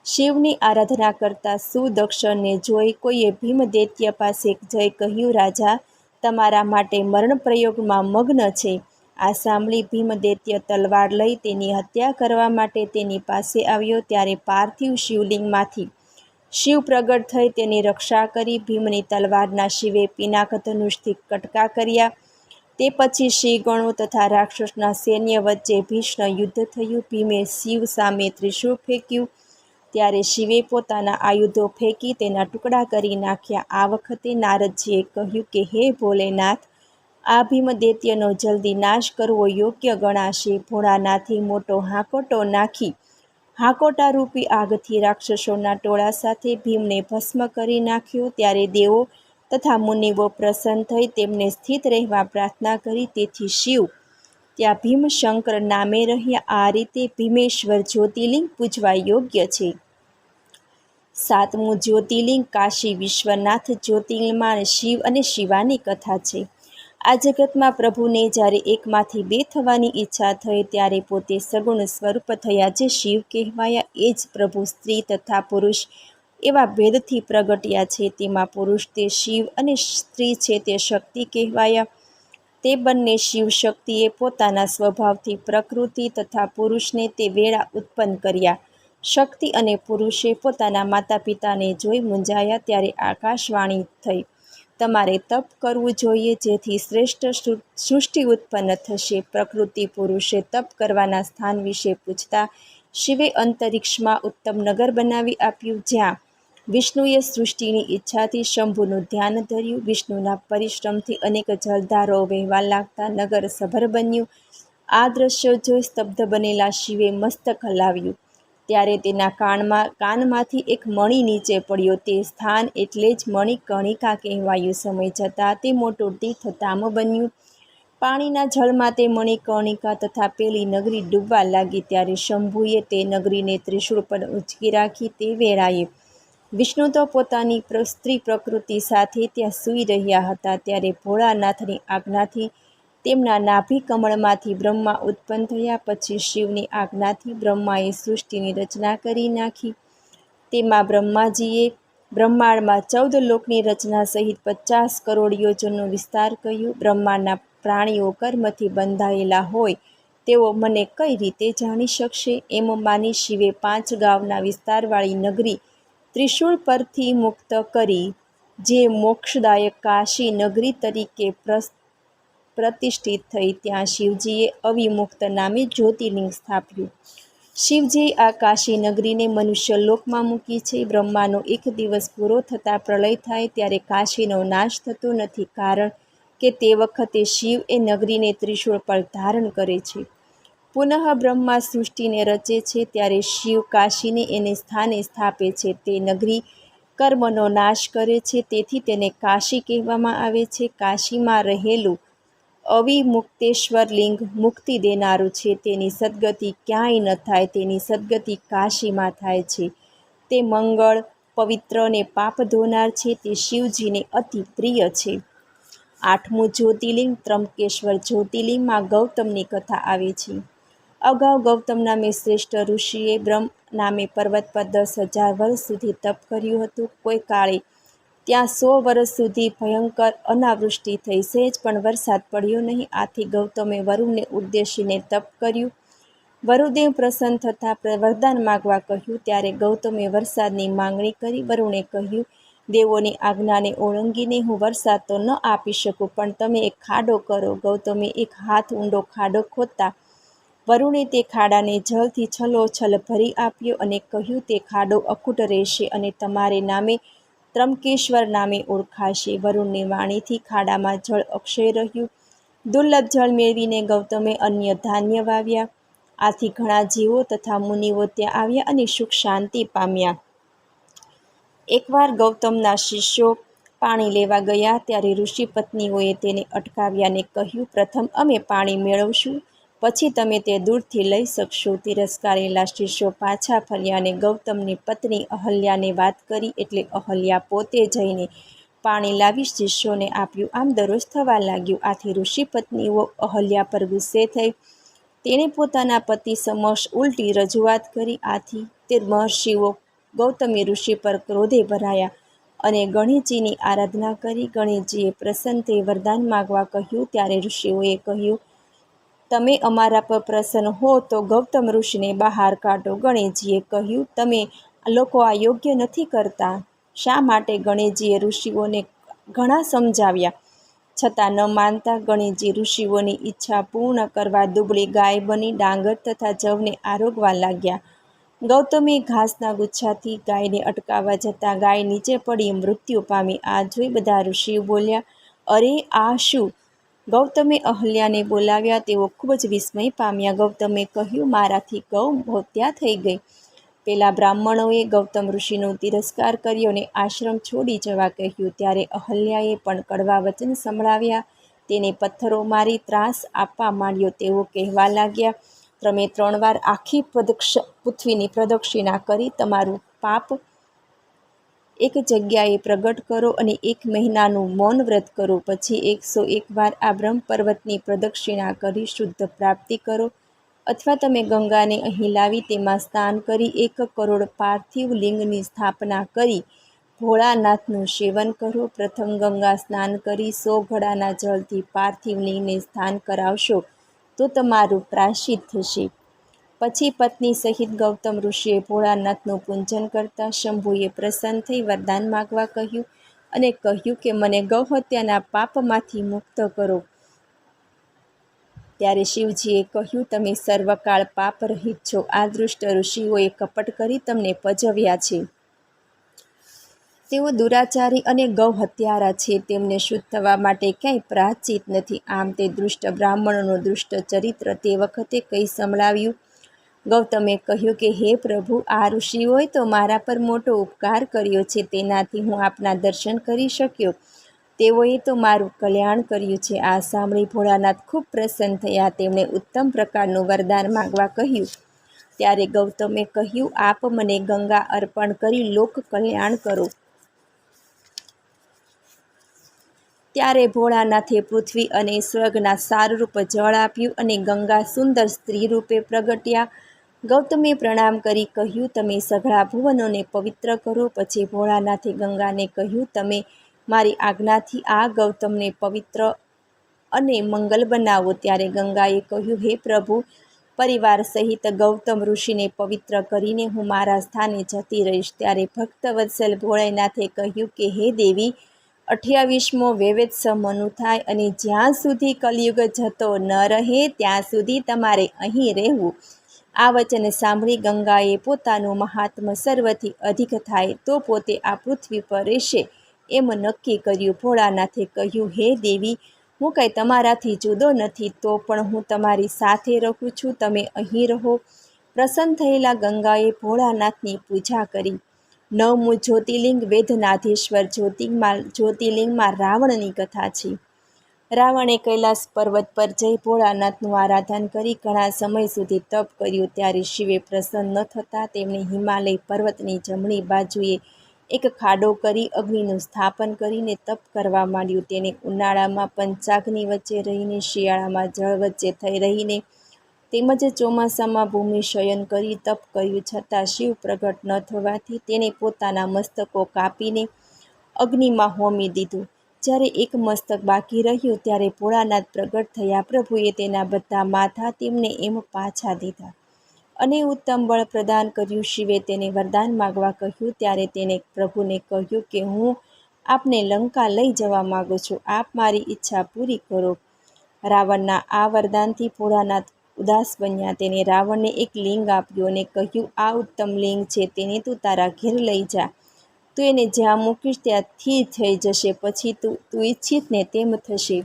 શિવની આરાધના કરતા સુદક્ષને જોઈ કોઈએ ભીમ દૈત્ય પાસે જઈ કહ્યું, રાજા તમારા માટે મરણ પ્રયોગમાં મગ્ન છે. આ સાંભળી ભીમ દૈત્ય તલવાર લઈ તેની હત્યા કરવા માટે તેની પાસે આવ્યો. ત્યારે પાર્થિવ શિવલિંગમાંથી શિવ પ્રગટ થઈ તેની રક્ષા કરી. ભીમની તલવારના શિવે પિનાક ધનુષથી કટકા કર્યા. તે પછી શ્રીગણો તથા રાક્ષસના સૈન્ય વચ્ચે ભીષણ યુદ્ધ થયું. ભીમે શિવ સામે ત્રિશૂળ ફેંક્યું ત્યારે શિવે પોતાના આયુધો ફેંકી તેના ટુકડા કરી નાખ્યા. આ વખતે નારદજીએ કહ્યું કે હે ભોલેનાથ, આ ભીમ દૈત્યનો જલ્દી નાશ કરવો યોગ્ય ગણાશે. ભોળાનાથે મોટો હાકોટો નાખી હાકોટા રૂપી આગથી રાક્ષસોના ટોળા સાથે ભીમને ભસ્મ કરી નાખ્યો. ત્યારે દેવો તથા મુનિઓ પ્રસન્ન થઈ તેમને સ્થિત રહેવા પ્રાર્થના કરી. તેથી શિવ ત્યાં ભીમશંકર નામે રહ્યા. આ રીતે ભીમેશ્વર જ્યોતિર્લિંગ પૂજવા યોગ્ય છે. સાતમું જ્યોતિર્લિંગ કાશી વિશ્વનાથ જ્યોતિર્લિંગમાં શિવ અને શિવાની કથા છે. આ જગતમાં પ્રભુને જ્યારે એકમાંથી બે થવાની ઈચ્છા થઈ ત્યારે પોતે સગુણ સ્વરૂપ થયા જે શિવ કહેવાયા. એ જ પ્રભુ સ્ત્રી તથા પુરુષ એવા ભેદથી પ્રગટ્યા છે. તેમાં પુરુષ તે શિવ અને સ્ત્રી છે તે શક્તિ કહેવાયા. તે બંને શિવ શક્તિએ પોતાના સ્વભાવથી પ્રકૃતિ તથા પુરુષને તે વેળા ઉત્પન્ન કર્યા. શક્તિ અને પુરુષે પોતાના માતા પિતાને જોઈ મૂંઝાયા. ત્યારે આકાશવાણી થઈ, તમારે તપ કરવું જોઈએ જેથી શ્રેષ્ઠ સૃષ્ટિ ઉત્પન્ન થશે. પ્રકૃતિ પુરુષે તપ કરવાના સ્થાન વિશે પૂછતા શિવે અંતરિક્ષમાં ઉત્તમ નગર બનાવી આપ્યું. જ્યાં વિષ્ણુએ સૃષ્ટિની ઈચ્છાથી શંભુનું ધ્યાન ધર્યું. વિષ્ણુના પરિશ્રમથી અનેક જલધારો વહેવા લાગતા નગર સભર બન્યું. આ દ્રશ્યો જોઈ સ્તબ્ધ બનેલા શિવે મસ્તક હલાવ્યું ત્યારે તેના કાનમાંથી એક મણિ નીચે પડ્યો. તે સ્થાન એટલે જ મણિકર્ણિકા કહેવાયું. સમય જતાં તે મોટું તીર્થધામ બન્યું. પાણીના જળમાં તે મણિકર્ણિકા તથા પેલી નગરી ડૂબવા લાગી. ત્યારે શંભુએ તે નગરીને ત્રિશૂળ પર ઊંચકી રાખી. તે વેળાએ વિષ્ણુ તો પોતાની સ્ત્રી પ્રકૃતિ સાથે ત્યાં સૂઈ રહ્યા હતા. ત્યારે ભોળાનાથની આજ્ઞાથી તેમના નાભી કમળમાંથી બ્રહ્મા ઉત્પન્ન થયા. પછી શિવની આજ્ઞાથી બ્રહ્માએ સૃષ્ટિની રચના કરી નાખી. તેમાં બ્રહ્માજીએ બ્રહ્માંડમાં 14 લોકની રચના સહિત 50 કરોડ યોજનનો વિસ્તાર કર્યો. બ્રહ્માંડના પ્રાણીઓ કર્મથી બંધાયેલા હોય તેઓ મને કઈ રીતે જાણી શકશે? એમ માની શિવે 5 ગાંવના વિસ્તારવાળી નગરી ત્રિશૂળ પરથી મુક્ત કરી જે મોક્ષદાયક કાશી નગરી તરીકે પ્રતિષ્ઠિત થઈ. ત્યાં શિવજીએ અવિમુક્ત નામે જ્યોતિર્લિંગ સ્થાપ્યું. શિવજીએ આ કાશી નગરીને મનુષ્ય લોકમાં મૂકી છે. બ્રહ્માનો એક દિવસ પૂરો થતાં પ્રલય થાય ત્યારે કાશીનો નાશ થતો નથી, કારણ કે તે વખતે શિવ એ નગરીને ત્રિશૂળ પર ધારણ કરે છે. પુનઃ બ્રહ્મા સૃષ્ટિને રચે છે ત્યારે શિવ કાશીને એને સ્થાને સ્થાપે છે. તે નગરી કર્મનો નાશ કરે છે, તેથી તેને કાશી કહેવામાં આવે છે. કાશીમાં રહેલું અવિમુક્તેશ્વર લિંગ મુક્તિ દેનારું છે. તેની સદગતિ ક્યાંય ન થાય. તેની સદગતિ કાશીમાં થાય છે. તે મંગળ, પવિત્ર અને પાપ ધોનાર છે. તે શિવજીને અતિ પ્રિય છે. 8મું જ્યોતિર્લિંગ ત્રંબકેશ્વર જ્યોતિર્લિંગમાં ગૌતમની કથા આવે છે. અગાઉ ગૌતમ નામે શ્રેષ્ઠ ઋષિએ બ્રહ્મ નામે પર્વત પર 10,000 વર્ષ સુધી તપ કર્યું હતું. કોઈ કાળે ત્યાં 100 વર્ષ સુધી ભયંકર અનાવૃષ્ટિ થઈ. સહેજ પણ વરસાદ પડ્યો નહીં. આથી ગૌતમે વરુણને ઉદ્દેશીને તપ કર્યું. વરુદેવ પ્રસન્ન થતાં વરદાન માગવા કહ્યું. ત્યારે ગૌતમે વરસાદની માંગણી કરી. વરુણે કહ્યું, દેવોની આજ્ઞાને ઓળંગીને હું વરસાદ તો ન આપી શકું, પણ તમે એક ખાડો કરો. ગૌતમે એક હાથ ઊંડો ખાડો ખોદતા વરુણે તે ખાડાને જળથી છલોછલ ભરી આપ્યો અને કહ્યું, તે ખાડો અખૂટ રહેશે અને તમારે નામે ત્રંબકેશ્વર નામે ઓળખાશે. વરુણની વાણીથી ખાડામાં જળ અક્ષય રહ્યું. દુર્લભ જળ મેળવીને ગૌતમે અન્ય ધાન્ય વાવ્યા. આથી ઘણા જીવો તથા મુનિઓ ત્યાં આવ્યા અને સુખ શાંતિ પામ્યા. એકવાર ગૌતમના શિષ્યો પાણી લેવા ગયા, ત્યારે ઋષિ પત્નીઓએ તેને અટકાવ્યા અને કહ્યું, પ્રથમ અમે પાણી મેળવશું, પછી તમે તે દૂરથી લઈ શકશો. તિરસ્કારેલા શિષ્યો પાછા ફર્યા અને ગૌતમની પત્ની અહલ્યાને વાત કરી. એટલે અહલ્યા પોતે જઈને પાણી લાવી શિષ્યોને આપ્યું. આમ દરરોજ થવા લાગ્યું. આથી ઋષિ પત્નીઓ અહલ્યા પર ગુસ્સે થઈ. તેણે પોતાના પતિ સમક્ષ ઉલટી રજૂઆત કરી. આથી તે મહર્ષિઓ ગૌતમી ઋષિ પર ક્રોધે ભરાયા અને ગણેશજીની આરાધના કરી. ગણેશજીએ પ્રસન્ન થઈ વરદાન માગવા કહ્યું. ત્યારે ઋષિઓએ કહ્યું, તમે અમારા પર પ્રસન્ન હો તો ગૌતમ ઋષિને બહાર કાઢો. ગણેશજીએ કહ્યું, તમે લોકો આ યોગ્ય નથી કરતા. શા માટે? ગણેશજીએ ઋષિઓને ઘણા સમજાવ્યા, છતાં ન માનતા. ગણેશજી ઋષિઓની ઈચ્છા પૂર્ણ કરવા દુબળી ગાય બની ડાંગર તથા જવને આરોગવા લાગ્યા. ગૌતમે ઘાસના ગુચ્છાથી ગાયને અટકાવવા જતાં ગાય નીચે પડી મૃત્યુ પામી. આ જોઈ બધા ઋષિઓ બોલ્યા, અરે આ શું? ગૌતમે અહલ્યાને બોલાવ્યા. તેઓ ખૂબ જ વિસ્મય પામ્યા. ગૌતમે કહ્યું, મારાથી ગૌ હત્યા થઈ ગઈ. પેલા બ્રાહ્મણોએ ગૌતમ ઋષિનો તિરસ્કાર કર્યો અને આશ્રમ છોડી જવા કહ્યું. ત્યારે અહલ્યાએ પણ કડવા વચન સંભળાવ્યા. તેને પથ્થરો મારી ત્રાસ આપવા માંડ્યો. તેઓ કહેવા લાગ્યા, તમે 3 વાર આખી પૃથ્વીની પ્રદક્ષિણા કરી તમારું પાપ એક જગ્યાએ પ્રગટ કરો અને 1 મહિનાનું મૌન વ્રત કરો. પછી 101 વાર આ બ્રહ્મ પર્વતની પ્રદક્ષિણા કરી શુદ્ધ પ્રાપ્તિ કરો. અથવા તમે ગંગાને અહીં લાવી તેમાં સ્નાન કરી 1 કરોડ પાર્થિવ લિંગની સ્થાપના કરી ભોળાનાથનું સેવન કરો. પ્રથમ ગંગા સ્નાન કરી 100 ઘડાના જળથી પાર્થિવ લિંગને સ્નાન કરાવશો તો તમારું પ્રાયશ્ચિત થશે. પછી પત્ની સહિત ગૌતમ ઋષિએ ભોળાનાથનું પૂજન કરતા શંભુએ પ્રસન્ન થઈ વરદાન માગવા કહ્યું અને કહ્યું કે મને ગૌહત્યાના પાપમાંથી મુક્ત કરો. ત્યારે શિવજીએ કહ્યું, તમે સર્વકાળ પાપ રહિત છો. આ દુષ્ટ ઋષિઓએ કપટ કરી તમને પજવ્યા છે. તેઓ દુરાચારી અને ગૌ હત્યારા છે. તેમને શુદ્ધ થવા માટે ક્યાંય પ્રાયશ્ચિત નથી. આમ તે દુષ્ટ બ્રાહ્મણોનું દુષ્ટ ચરિત્ર તે વખતે કહી સંભળાવ્યું. ગૌતમે કહ્યું કે હે પ્રભુ, આ ઋષિઓએ તો મારા પર મોટો ઉપકાર કર્યો છે. તેનાથી હું આપના દર્શન કરી શક્યો. તેઓએ તો મારું કલ્યાણ કર્યું છે. આ સાંભળી ભોળાનાથ ખૂબ પ્રસન્ન થયા. તેમણે ઉત્તમ પ્રકારનું વરદાન માગવા કહ્યું. ત્યારે ગૌતમે કહ્યું, આપ મને ગંગા અર્પણ કરી લોક કલ્યાણ કરો. ત્યારે ભોળાનાથે પૃથ્વી અને સ્વર્ગના સારરૂપ જળ આપ્યું અને ગંગા સુંદર સ્ત્રી રૂપે પ્રગટ્યા. ગૌતમે પ્રણામ કરી કહ્યું, તમે સઘળા ભુવનોને પવિત્ર કરો. પછી ભોળાનાથે ગંગાને કહ્યું, તમે મારી આજ્ઞાથી આ ગૌતમને પવિત્ર અને મંગલ બનાવો. ત્યારે ગંગાએ કહ્યું, હે પ્રભુ, પરિવાર સહિત ગૌતમ ઋષિને પવિત્ર કરીને હું મારા સ્થાને જતી રહીશ. ત્યારે ભક્તવત્સલ ભોળાનાથે કહ્યું કે હે દેવી, 28મો વૈવત્સ મનુ થાય અને જ્યાં સુધી કલિયુગ જતો ન રહે ત્યાં સુધી તમારે અહીં રહેવું. આ વચન સાંભળી ગંગાએ પોતાનું મહાત્મ્ય સર્વથી અધિક થાય તો પોતે આ પૃથ્વી પર રહેશે એમ નક્કી કર્યું. ભોળાનાથે કહ્યું, હે દેવી, હું કંઈ તમારાથી જુદો નથી, તો પણ હું તમારી સાથે રહું છું. તમે અહીં રહો. પ્રસન્ન થયેલા ગંગાએ ભોળાનાથની પૂજા કરી. 9મું જ્યોતિર્લિંગ વૈદ્યનાથેશ્વર જ્યોતિર્લિંગમાં રાવણની કથા છે. રાવણે કૈલાસ પર્વત પર જઈ ભોળાનાથનું આરાધન કરી ઘણા સમય સુધી તપ કર્યું. ત્યારે શિવે પ્રસન્ન ન થતાં તેમણે હિમાલય પર્વતની જમણી બાજુએ એક ખાડો કરી અગ્નિનું સ્થાપન કરીને તપ કરવા માંડ્યું. તેને ઉનાળામાં પંચાગ્નિ વચ્ચે રહીને, શિયાળામાં જળ વચ્ચે થઈ રહીને તેમજ ચોમાસામાં ભૂમિ શયન કરી તપ કર્યું. છતાં શિવ પ્રગટ ન થવાથી તેણે પોતાના મસ્તકો કાપીને અગ્નિમાં હોમી દીધું. જ્યારે એક મસ્તક બાકી રહ્યું ત્યારે ભોળાનાથ પ્રગટ થયા. પ્રભુએ તેના બધા માથા તેમને એમ પાછા દીધા અને ઉત્તમ બળ પ્રદાન કર્યું. શિવે તેને વરદાન માગવા કહ્યું ત્યારે તેણે પ્રભુને કહ્યું કે હું આપને લંકા લઈ જવા માગું છું, આપ મારી ઈચ્છા પૂરી કરો. રાવણના આ વરદાનથી ભોળાનાથ ઉદાસ બન્યા. તેને રાવણને એક લિંગ આપ્યું અને કહ્યું, આ ઉત્તમ લિંગ છે, તેને તું તારા ઘેર લઈ જા. તું એને જ્યાં મૂકીશ ત્યાંથી થઈ જશે, પછી તું ઈચ્છીશ ને તેમ થશે.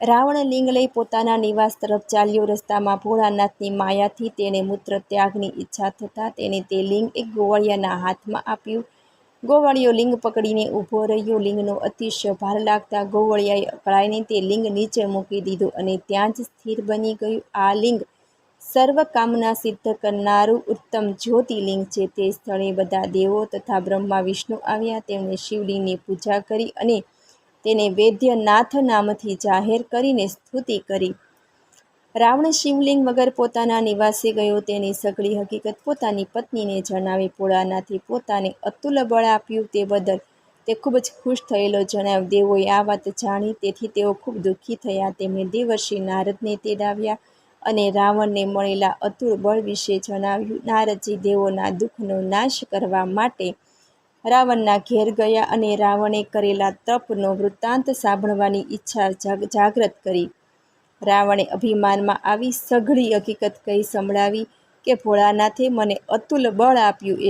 રાવણ લિંગ લઈ પોતાના નિવાસ તરફ ચાલ્યો. રસ્તામાં ભોળાનાથની માયાથી તેણે મૂત્ર ત્યાગની ઈચ્છા થતાં તેણે તે લિંગ એક ગોવાળિયાના હાથમાં આપ્યું. ગોવાળિયો લિંગ પકડીને ઊભો રહ્યો. લિંગનો અતિશય ભાર લાગતા ગોવાળિયાએ અકળાઈને તે લિંગ નીચે મૂકી દીધું અને ત્યાં જ સ્થિર બની ગયું. આ લિંગ સર્વ કામના સિદ્ધ કરનારું ઉત્તમ જ્યોતિર્લિંગ છે. તે સ્થળે બધા દેવો તથા બ્રહ્મા વિષ્ણુ આવ્યા. તેમણે શિવલિંગની પૂજા કરી અને તેને વૈદ્યનાથ નામથી જાહેર કરીને સ્તુતિ કરી. રાવણ શિવલિંગ વગર પોતાના નિવાસે ગયો. તેની સઘળી હકીકત પોતાની પત્નીને જણાવી. ભોળાનાથે પોતાને અતુલ બળ આપ્યું તે બદલ તે ખૂબ જ ખુશ થયેલો જણાવ્યું. દેવોએ આ વાત જાણી તેથી તેઓ ખૂબ દુઃખી થયા. તેમણે દેવર્ષિ નારદને તેડાવ્યા અને રાવણને મળેલા અતુલ બળ વિશે જણાવ્યું. નારદજી દેવોના દુઃખનો નાશ કરવા માટે રાવણના ઘેર ગયા અને રાવણે કરેલા તપનો વૃત્તાંત સાંભળવાની ઈચ્છા જાગૃત કરી. રાવણે અભિમાનમાં આવી સઘળી હકીકત કહી સંભળાવી કે ભોળાનાથે મને અતુલ બળ આપ્યું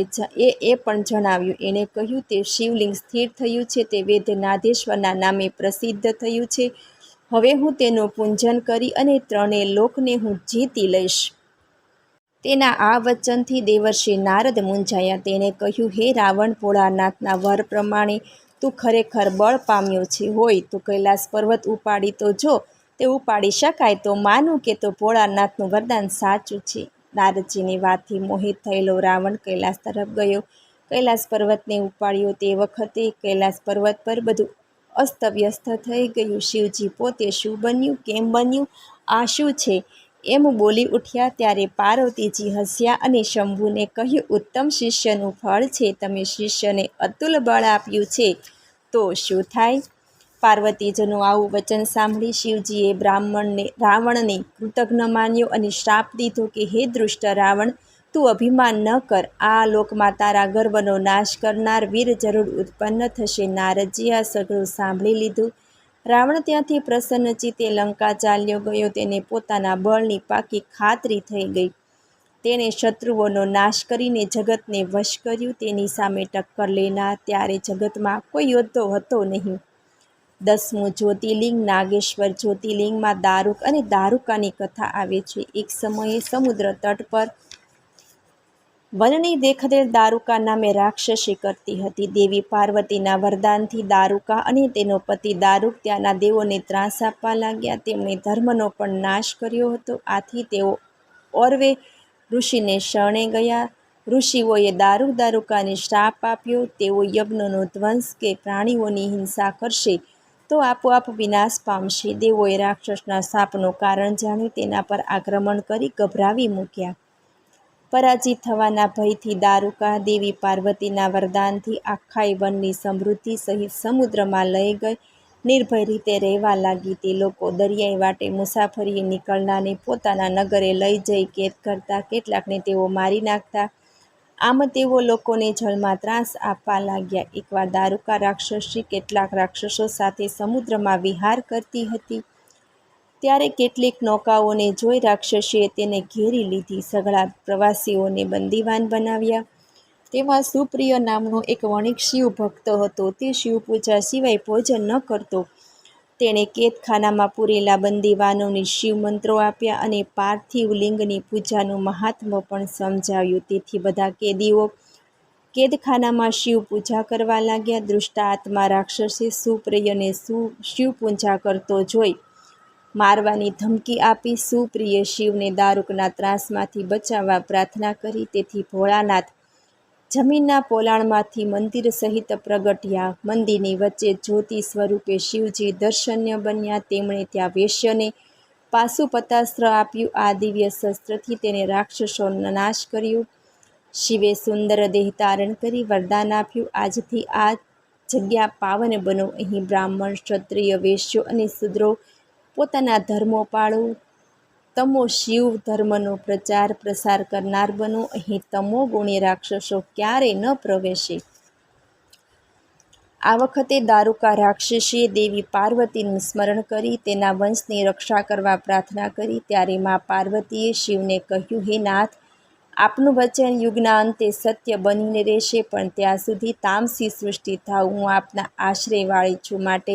એ પણ જણાવ્યું. એણે કહ્યું, તે શિવલિંગ સ્થિર થયું છે, તે વૈદ્યનાથેશ્વરના નામે પ્રસિદ્ધ થયું છે. હવે હું તેનું પૂજન કરી અને ત્રણેય લોકને હું જીતી લઈશ. તેના આ વચનથી દેવર્ષિ નારદ મૂંઝાયા. તેણે કહ્યું, હે રાવણ, ભોળાનાથના વર પ્રમાણે તું ખરેખર બળ પામ્યો છે. હોય તો કૈલાસ પર્વત ઉપાડી તો જો તે ઉપાડી શકાય તો માનું કે તો ભોળાનાથનું વરદાન સાચું છે. નારદજીની વાતથી મોહિત થયેલો રાવણ કૈલાસ તરફ ગયો. કૈલાસ પર્વતને ઉપાડ્યો તે વખતે કૈલાસ પર્વત પર બધું અસ્તવ્યસ્ત થઈ ગયું. શિવજી પોતે શું બન્યું, કેમ બન્યું, આ શું છે એમ બોલી ઉઠ્યા. ત્યારે પાર્વતીજી હસ્યા અને શંભુને કહ્યું, ઉત્તમ શિષ્યનું ફળ છે. તમે શિષ્યને અતુલ બળ આપ્યું છે તો શું થાય? પાર્વતીજીનું આવું વચન સાંભળી શિવજીએ રાવણને કૃતજ્ઞ માન્યો અને શ્રાપ દીધો કે હે દુષ્ટ રાવણ, તું અભિમાન ન કર. આ લોકમાં તારા ગર્વનો નાશ કરનાર વીર જરૂર ઉત્પન્ન થશે. નારદજી આ સઘળું સાંભળી લીધું. રાવણ ત્યાંથી પ્રસન્ન ચિત્તે લંકા ચાલ્યો ગયો. તેને પોતાના બળની પાકી ખાતરી થઈ ગઈ. તેણે શત્રુઓનો નાશ કરીને જગતને વશ કર્યું. તેની સામે ટક્કર લેનાર ત્યારે જગતમાં કોઈ યોદ્ધો હતો નહીં. 10મું જ્યોતિર્લિંગ નાગેશ્વર જ્યોતિર્લિંગમાં દારૂક અને દારૂકાની કથા આવે છે. એક સમયે સમુદ્ર તટ પર વનની દેખરેખ દારૂકા નામે રાક્ષસી કરતી હતી. દેવી પાર્વતીના વરદાનથી દારૂકા અને તેનો પતિ દારૂક ત્યાંના દેવોને ત્રાસ આપવા લાગ્યા. તેમણે ધર્મનો પણ નાશ કર્યો હતો. આથી તેઓ ઓરવે ઋષિને શરણે ગયા. ઋષિઓએ દારૂકાને શ્રાપ આપ્યો. તેઓ યજ્ઞનો ધ્વંસ કે પ્રાણીઓની હિંસા કરશે તો આપોઆપ વિનાશ પામશે. દેવોએ રાક્ષસના શાપનું કારણ જાણી તેના પર આક્રમણ કરી ગભરાવી મૂક્યા. પરાજિત થવાના ભયથી દારૂકા દેવી પાર્વતીના વરદાનથી આખાય વનની સમૃદ્ધિ સહિત સમુદ્રમાં લઈ ગઈ. નિર્ભય રીતે રહેવા લાગી. તે લોકો દરિયાઈ વાટે મુસાફરીએ નીકળનારને પોતાના નગરે લઈ જઈ કેદ કરતા. કેટલાકને તેઓ મારી નાખતા. આમ તેઓ લોકોને જળમાં ત્રાસ આપવા લાગ્યા. એકવાર દારૂકા રાક્ષસી કેટલાક રાક્ષસો સાથે સમુદ્રમાં વિહાર કરતી હતી. ત્યારે કેટલીક નૌકાઓને જોઈ રાક્ષસીએ તેને ઘેરી લીધી. સઘળા પ્રવાસીઓને બંદીવાન બનાવ્યા. તેમાં સુપ્રિય નામનો એક વણિક શિવ ભક્ત હતો. તે શિવપૂજા સિવાય ભોજન ન કરતો. તેણે કેદખાનામાં પૂરેલા બંદીવાનોને શિવ મંત્રો આપ્યા અને પાર્થિવ લિંગની પૂજાનું મહાત્મ્ય પણ સમજાવ્યું. તેથી બધા કેદીઓ કેદખાનામાં શિવ પૂજા કરવા લાગ્યા. દુષ્ટ આત્મા રાક્ષસે સુપ્રિયને શિવ પૂજા કરતો જોઈ મારવાની ધમકી આપી. સુપ્રિયે શિવને દારૂકના ત્રાસમાંથી બચાવવા પ્રાર્થના કરી. તેથી ભોળાનાથ જમીનના પોલાણમાંથી મંદિર સહિત પ્રગટ્યા. મંદિરની વચ્ચે જ્યોતિ સ્વરૂપે શિવજી દર્શન્ય બન્યા. તેમણે ત્યાં વેશ્યને પાશુપતાસ્ત્ર આપ્યું. આ દિવ્ય શસ્ત્રથી તેને રાક્ષસોનો નાશ કર્યો. શિવે સુંદર દેહ ધારણ કરી વરદાન આપ્યું, આજથી આ જગ્યા પાવન બનો. અહીં બ્રાહ્મણ, ક્ષત્રિય, વૈશ્યો અને શૂદ્રો પોતાના ધર્મો પાળો. તમો શિવ ધર્મનો પ્રચાર પ્રસાર કરનાર બનો. અહીં તમો ગુણી રાક્ષસો ક્યારે ન પ્રવેશે. આ વખતે દારૂકા રાક્ષસીએ દેવી પાર્વતીનું સ્મરણ કરી તેના વંશની રક્ષા કરવા પ્રાર્થના કરી. ત્યારે મા પાર્વતીએ શિવને કહ્યું, હે નાથ, આપનું વચન યુગના અંતે સત્ય બનીને રહેશે, પણ ત્યાં સુધી તામસી સૃષ્ટિ થાવ. હું આપના આશ્રયવાળી છું, માટે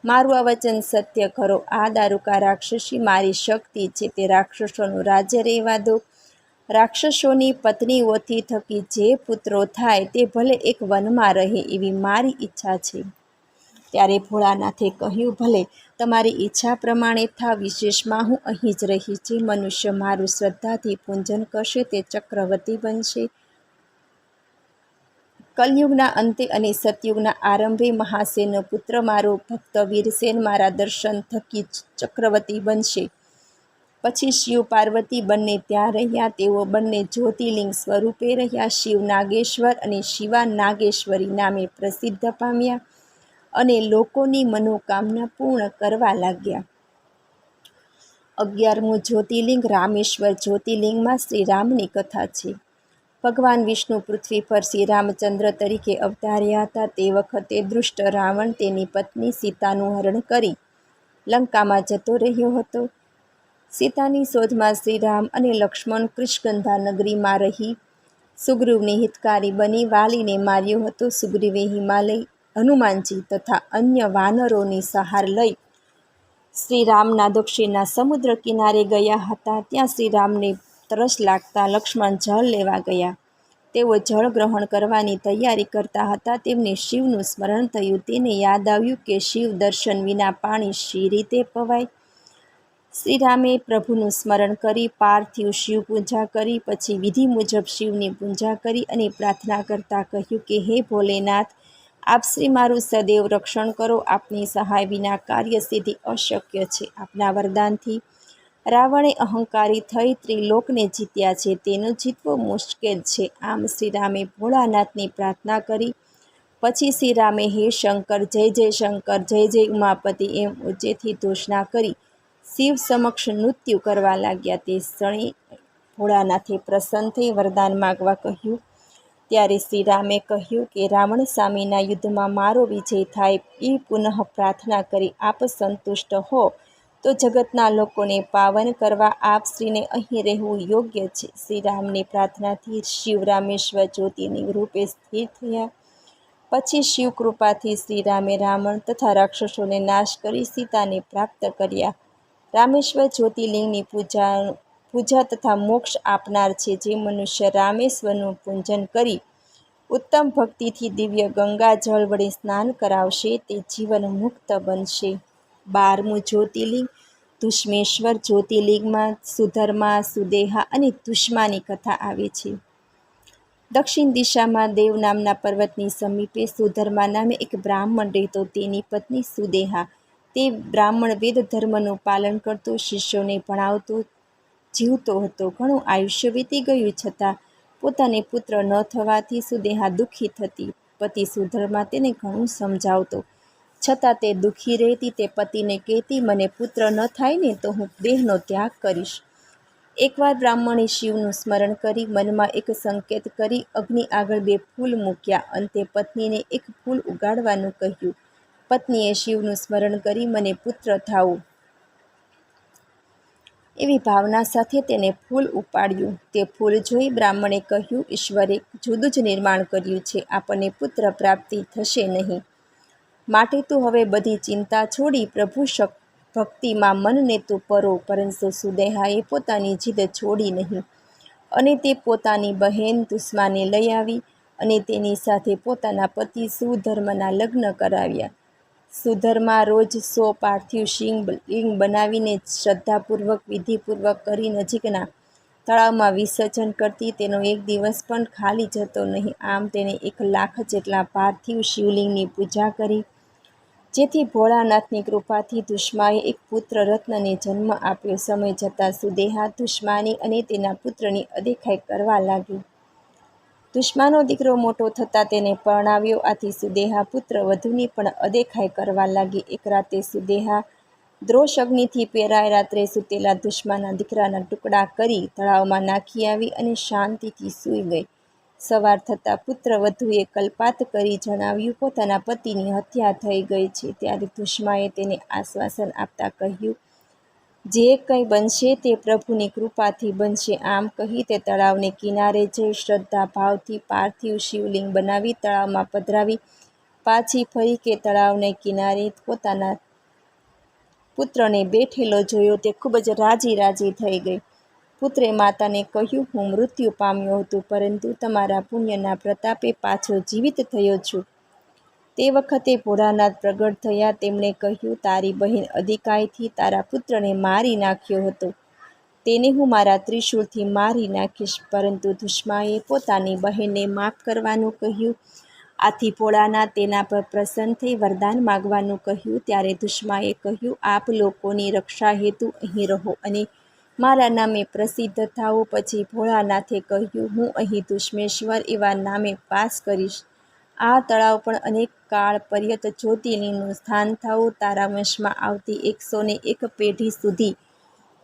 મારું આ વચન સત્ય કરો. આ દારૂકા રાક્ષસી મારી શક્તિ છે, તે રાક્ષસોનું રાજ્ય રહેવા દો. રાક્ષસોની પત્નીઓથી થકી જે પુત્રો થાય તે ભલે એક વનમાં રહે, એવી મારી ઈચ્છા છે. ત્યારે ભોળાનાથે કહ્યું, ભલે, તમારી ઈચ્છા પ્રમાણે થાવ. વિશેષમાં હું અહીં જ રહીશ. જે મનુષ્ય મારું શ્રદ્ધાથી પૂજન કરશે તે ચક્રવર્તી બનશે. કલયુગના અંતે અને સતયુગના આરંભે મહાસેનનો પુત્ર મારો ભક્ત વીરસેન મારા દર્શન થકી ચક્રવર્તી બનશે. પછી શિવ પાર્વતી બંને ત્યાં રહ્યા. તેઓ બંને જ્યોતિર્લિંગ સ્વરૂપે રહ્યા. શિવ નાગેશ્વર અને શિવા નાગેશ્વરી નામે પ્રસિદ્ધ પામ્યા અને લોકોની મનોકામના પૂર્ણ કરવા લાગ્યા. 11મું જ્યોતિર્લિંગ રામેશ્વર જ્યોતિર્લિંગમાં શ્રી રામની કથા છે. ભગવાન વિષ્ણુ પૃથ્વી પર શ્રી રામચંદ્ર તરીકે અવતાર્યા હતા. તે વખતે દુષ્ટ રાવણ તેની પત્ની સીતાનું હરણ કરી લંકામાં જતો રહ્યો હતો. સીતાની શોધમાં શ્રી રામ અને લક્ષ્મણ કૃષ્ણગંધા નગરીમાં રહી સુગ્રીવની હિતકારી બની વાલીને માર્યો હતો. સુગ્રીવે હિમાલય, હનુમાનજી તથા અન્ય વાનરોની સહાર લઈ શ્રી રામના દક્ષિણના સમુદ્ર કિનારે ગયા હતા. ત્યાં શ્રી રામને તરસ લાગતા લક્ષ્મણ જળ લેવા ગયા. તેઓ જળ ગ્રહણ કરવાની તૈયારી કરતા હતા. તેમને શિવનું સ્મરણ થયું. તેને યાદ આવ્યું કે શિવ દર્શન વિના પાણી શી રીતે પવાય. શ્રી રામે પ્રભુનું સ્મરણ કરી પાર્થિવ શિવ પૂજા કરી. પછી વિધિ મુજબ શિવની પૂજા કરી અને પ્રાર્થના કરતા કહ્યું કે હે ભોલેનાથ, આપ શ્રી મારું સદૈવ રક્ષણ કરો. આપની સહાય વિના કાર્ય સિદ્ધિ અશક્ય છે. આપના વરદાનથી રાવણે અહંકારી થઈ ત્રિલોકને જીત્યા છે, તેનો જીતવો મુશ્કેલ છે. આમ શ્રી રામે ભોળાનાથની પ્રાર્થના કરી. પછી શ્રી રામે હે શંકર, જય જય શંકર, જય જય ઉમાપતિ એમ ઊંચેથી ઘોષણા કરી શિવ સમક્ષ નૃત્ય કરવા લાગ્યા. તે ક્ષણે ભોળાનાથે પ્રસન્ન થઈ વરદાન માગવા કહ્યું. ત્યારે શ્રી રામે કહ્યું કે રાવણ સામેના યુદ્ધમાં મારો વિજય થાય એ પુનઃ પ્રાર્થના કરી આપ સંતુષ્ટ હો તો જગતના લોકોને પાવન કરવા આપ શ્રીને અહીં રહેવું યોગ્ય છે. શ્રી રામની પ્રાર્થનાથી શિવ રામેશ્વર જ્યોતિર્લિંગ રૂપે સ્થિર થયા. પછી શિવ કૃપાથી શ્રી રામે રાવણ તથા રાક્ષસોને નાશ કરી સીતાને પ્રાપ્ત કર્યા. રામેશ્વર જ્યોતિર્લિંગની પૂજા તથા મોક્ષ આપનાર છે. જે મનુષ્ય રામેશ્વરનું પૂજન કરી ઉત્તમ ભક્તિથી દિવ્ય ગંગા જળ વડે સ્નાન કરાવશે તે જીવન મુક્ત બનશે. 12મું જ્યોતિર્લિંગ ધુષ્મેશ્વર જ્યોતિર્લિંગમાં સુધર્મા, સુદેહા અને ધુષ્માની કથા આવે છે. દક્ષિણ દિશામાં દેવ નામના પર્વતની સમીપે સુધર્મા નામે એક બ્રાહ્મણ રહેતો. તેની પત્ની સુદેહા. તે બ્રાહ્મણ વેદ ધર્મનું પાલન કરતો, શિષ્યોને ભણાવતો, જીવતો હતો. ઘણું આયુષ્ય વીતી ગયું છતાં પોતાને પુત્ર ન થવાથી સુદેહા દુઃખી થતી. પતિ સુધર્મા તેને ઘણું સમજાવતો, છતાં તે દુઃખી રહેતી. તે પતિને કહેતી, મને પુત્ર ન થાય ને તો હું દેહનો ત્યાગ કરીશ. એકવાર બ્રાહ્મણે શિવનું સ્મરણ કરી મનમાં એક સંકેત કરી અગ્નિ આગળ 2 ફૂલ મૂક્યા. અંતે પત્નીને એક ફૂલ ઉગાડવાનું કહ્યું. પત્નીએ શિવનું સ્મરણ કરી મને પુત્ર થાવું એવી ભાવના સાથે તેને ફૂલ ઉપાડ્યું. તે ફૂલ જોઈ બ્રાહ્મણે કહ્યું, ઈશ્વરે જુદું જ નિર્માણ કર્યું છે, આપણને પુત્ર પ્રાપ્તિ થશે નહીં. માટે તું હવે બધી ચિંતા છોડી પ્રભુ ભક્તિમાં મનને તું પરો. પરંતુ સુદેહાએ પોતાની જીદ છોડી નહીં અને તે પોતાની બહેન ધુષ્માને લઈ આવી. અને તેની સાથે પોતાના પતિ સુધર્મના લગ્ન કરાવ્યા. સુધર્મા રોજ 100 પાર્થિવ શિવલિંગ બનાવીને શ્રદ્ધાપૂર્વક વિધિપૂર્વક કરી નજીકના તળાવમાં વિસર્જન કરતી. તેનો એક દિવસ પણ ખાલી જતો નહીં. આમ તેણે 1 લાખ જેટલા પાર્થિવ શિવલિંગની પૂજા કરી, જેથી ભોળાનાથની કૃપાથી ધુષ્માએ એક પુત્ર રત્નને જન્મ આપ્યો. સમય જતાં સુદેહા ધુષ્માની અને તેના પુત્રની અદેખાઈ કરવા લાગી. ધુષ્માનો દીકરો મોટો થતાં તેને પરણાવ્યો. આથી સુદેહા પુત્ર વધુની પણ અદેખાઈ કરવા લાગી. એક રાતે સુદેહા દ્રોષ-અગ્નિથી પેરાઈ રાત્રે સૂતેલા ધુષ્માના દીકરાના ટુકડા કરી તળાવમાં નાખી આવી અને શાંતિથી સૂઈ ગઈ. સવાર થતાં પુત્ર વધુએ કલ્પાત કરી જણાવ્યું, પોતાના પતિની હત્યા થઈ ગઈ છે. ત્યારે ધુષ્માએ તેને આશ્વાસન આપતા કહ્યું, જે કંઈ બનશે તે પ્રભુની કૃપાથી બનશે. આમ કહી તે તળાવને કિનારે જઈ શ્રદ્ધા ભાવથી પાર્થિવ શિવલિંગ બનાવી તળાવમાં પધરાવી પાછી ફરી કે તળાવને કિનારે પોતાના પુત્રને બેઠેલો જોયો. તે ખૂબ જ રાજી થઈ ગઈ. પુત્રે માતાને કહ્યું, હું મૃત્યુ પામ્યો હતો, પરંતુ તમારા પુણ્યના પ્રતાપે પાછો જીવિત થયો છું. તે વખતે ભોળાનાથ પ્રગટ થયા. તેમણે કહ્યું, તારી બહેન અદિકાઈથી તારા પુત્રને મારી નાખ્યો હતો. તેને હું મારા ત્રિશૂળથી મારી નાખીશ. પરંતુ ધુષ્માએ પોતાની બહેનને માફ કરવાનું કહ્યું. આથી ભોળાનાથ તેના પર પ્રસન્ન થઈ વરદાન માગવાનું કહ્યું. ત્યારે ધુષ્માએ કહ્યું, આપ લોકોની રક્ષા હેતુ અહીં રહો અને મારા નામે પ્રસિદ્ધ થાઓ. પછી ભોળાનાથે કહ્યું, હું અહીં ધુષ્મેશ્વર એવા નામે વાસ કરીશ. આ તળાવ પણ અનેક કાળ પર્યંત જ્યોતિર્લિંગનું સ્થાન થાઓ. તારા વંશમાં આવતી 101 પેઢી સુધી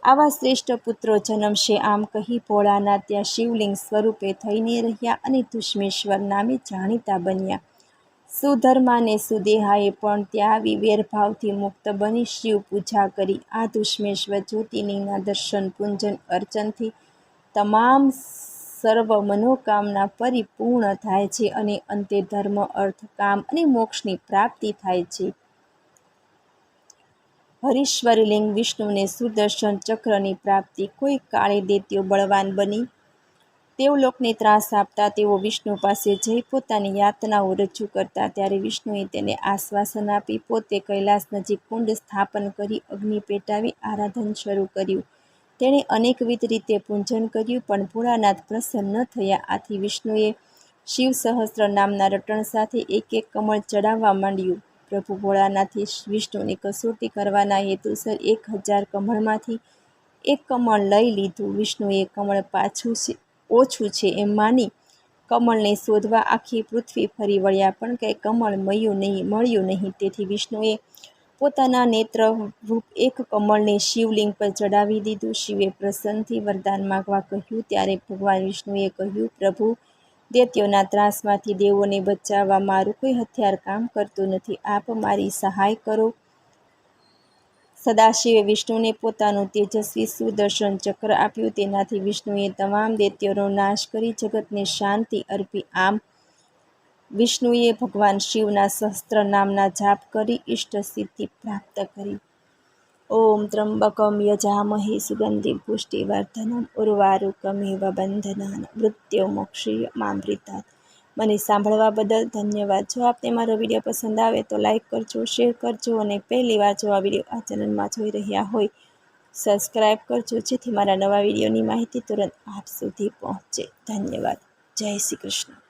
આવા શ્રેષ્ઠ પુત્રો જન્મશે. આમ કહી ભોળાનાથ ત્યાં શિવલિંગ સ્વરૂપે થઈને રહ્યા અને ધુષ્મેશ્વર નામે જાણીતા બન્યા. સુધર્મા ને સુદેહાએ પણ ત્યાં આવી વેરભાવથી મુક્ત બની શિવ પૂજા કરી. આ ધુષ્મેશ્વર જ્યોતિર્લિંગના દર્શન પૂજન અર્ચનથી તમામ સર્વ મનોકામના પરિપૂર્ણ થાય છે અને અંતે ધર્મ, અર્થ, કામ અને મોક્ષની પ્રાપ્તિ થાય છે. હરિશ્વરલિંગ વિષ્ણુને સુદર્શન ચક્રની પ્રાપ્તિ. કોઈ કાળે દૈત્યો બળવાન બની દેવલોકને ત્રાસ આપતા. તેઓ વિષ્ણુ પાસે જઈ પોતાની યાતનાઓ રજૂ કરતા. ત્યારે વિષ્ણુએ તેને આશ્વાસન આપી પોતે કૈલાસ નજીક કુંડ સ્થાપન કરી અગ્નિ પેટાવી આરાધન શરૂ કર્યું. તેણે અનેકવિધ રીતે પૂજન કર્યું, પણ ભોળાનાથ પ્રસન્ન ન થયા. આથી વિષ્ણુએ શિવ સહસ્ત્ર નામના રટણ સાથે 1 કમળ ચડાવવા માંડ્યું. પ્રભુ ભોળાનાથે વિષ્ણુની કસોટી કરવાના હેતુસર 1000 કમળમાંથી 1 કમળ લઈ લીધું. વિષ્ણુએ કમળ પાછું ઓછું છે એમ માની કમળને શોધવા આખી પૃથ્વી ફરી વળ્યા, પણ કંઈ કમળ મળ્યું નહીં. તેથી વિષ્ણુએ પોતાના નેત્રરૂપ 1 કમળને શિવલિંગ પર ચડાવી દીધું. શિવે પ્રસન્નથી વરદાન માગવા કહ્યું. ત્યારે ભગવાન વિષ્ણુએ કહ્યું, પ્રભુ, દૈત્યોના ત્રાસમાંથી દેવોને બચાવવા મારું કોઈ હથિયાર કામ કરતું નથી. આપ મારી સહાય કરો. સદાશિવે વિષ્ણુને પોતાનું તેજસ્વી સુદર્શન ચક્ર આપ્યું. તેનાથી વિષ્ણુએ તમામ દૈત્યોનો નાશ કરી જગતને શાંતિ અર્પી. આમ વિષ્ણુએ ભગવાન શિવના સહસ્ત્ર નામના જાપ કરી ઇષ્ટ સિદ્ધિ પ્રાપ્ત કરી. ઓમ ત્રંબકમ યજામહે સુગંધિ પુષ્ટિવર્ધનમ ઉર્વારુકમિવ બંધનાન મૃત્યુમોક્ષીયમામૃતાत्. મને સાંભળવા બદલ ધન્યવાદ. જો આપને મારો વિડીયો પસંદ આવે તો લાઈક કરજો, શેર કરજો અને પહેલી વાર જો આ વિડીયો આ ચેનલમાં જોઈ રહ્યા હોય સબસ્ક્રાઈબ કરજો, જેથી મારા નવા વિડીયોની માહિતી તુરંત આપ સુધી પહોંચે. ધન્યવાદ. જય શ્રી કૃષ્ણ.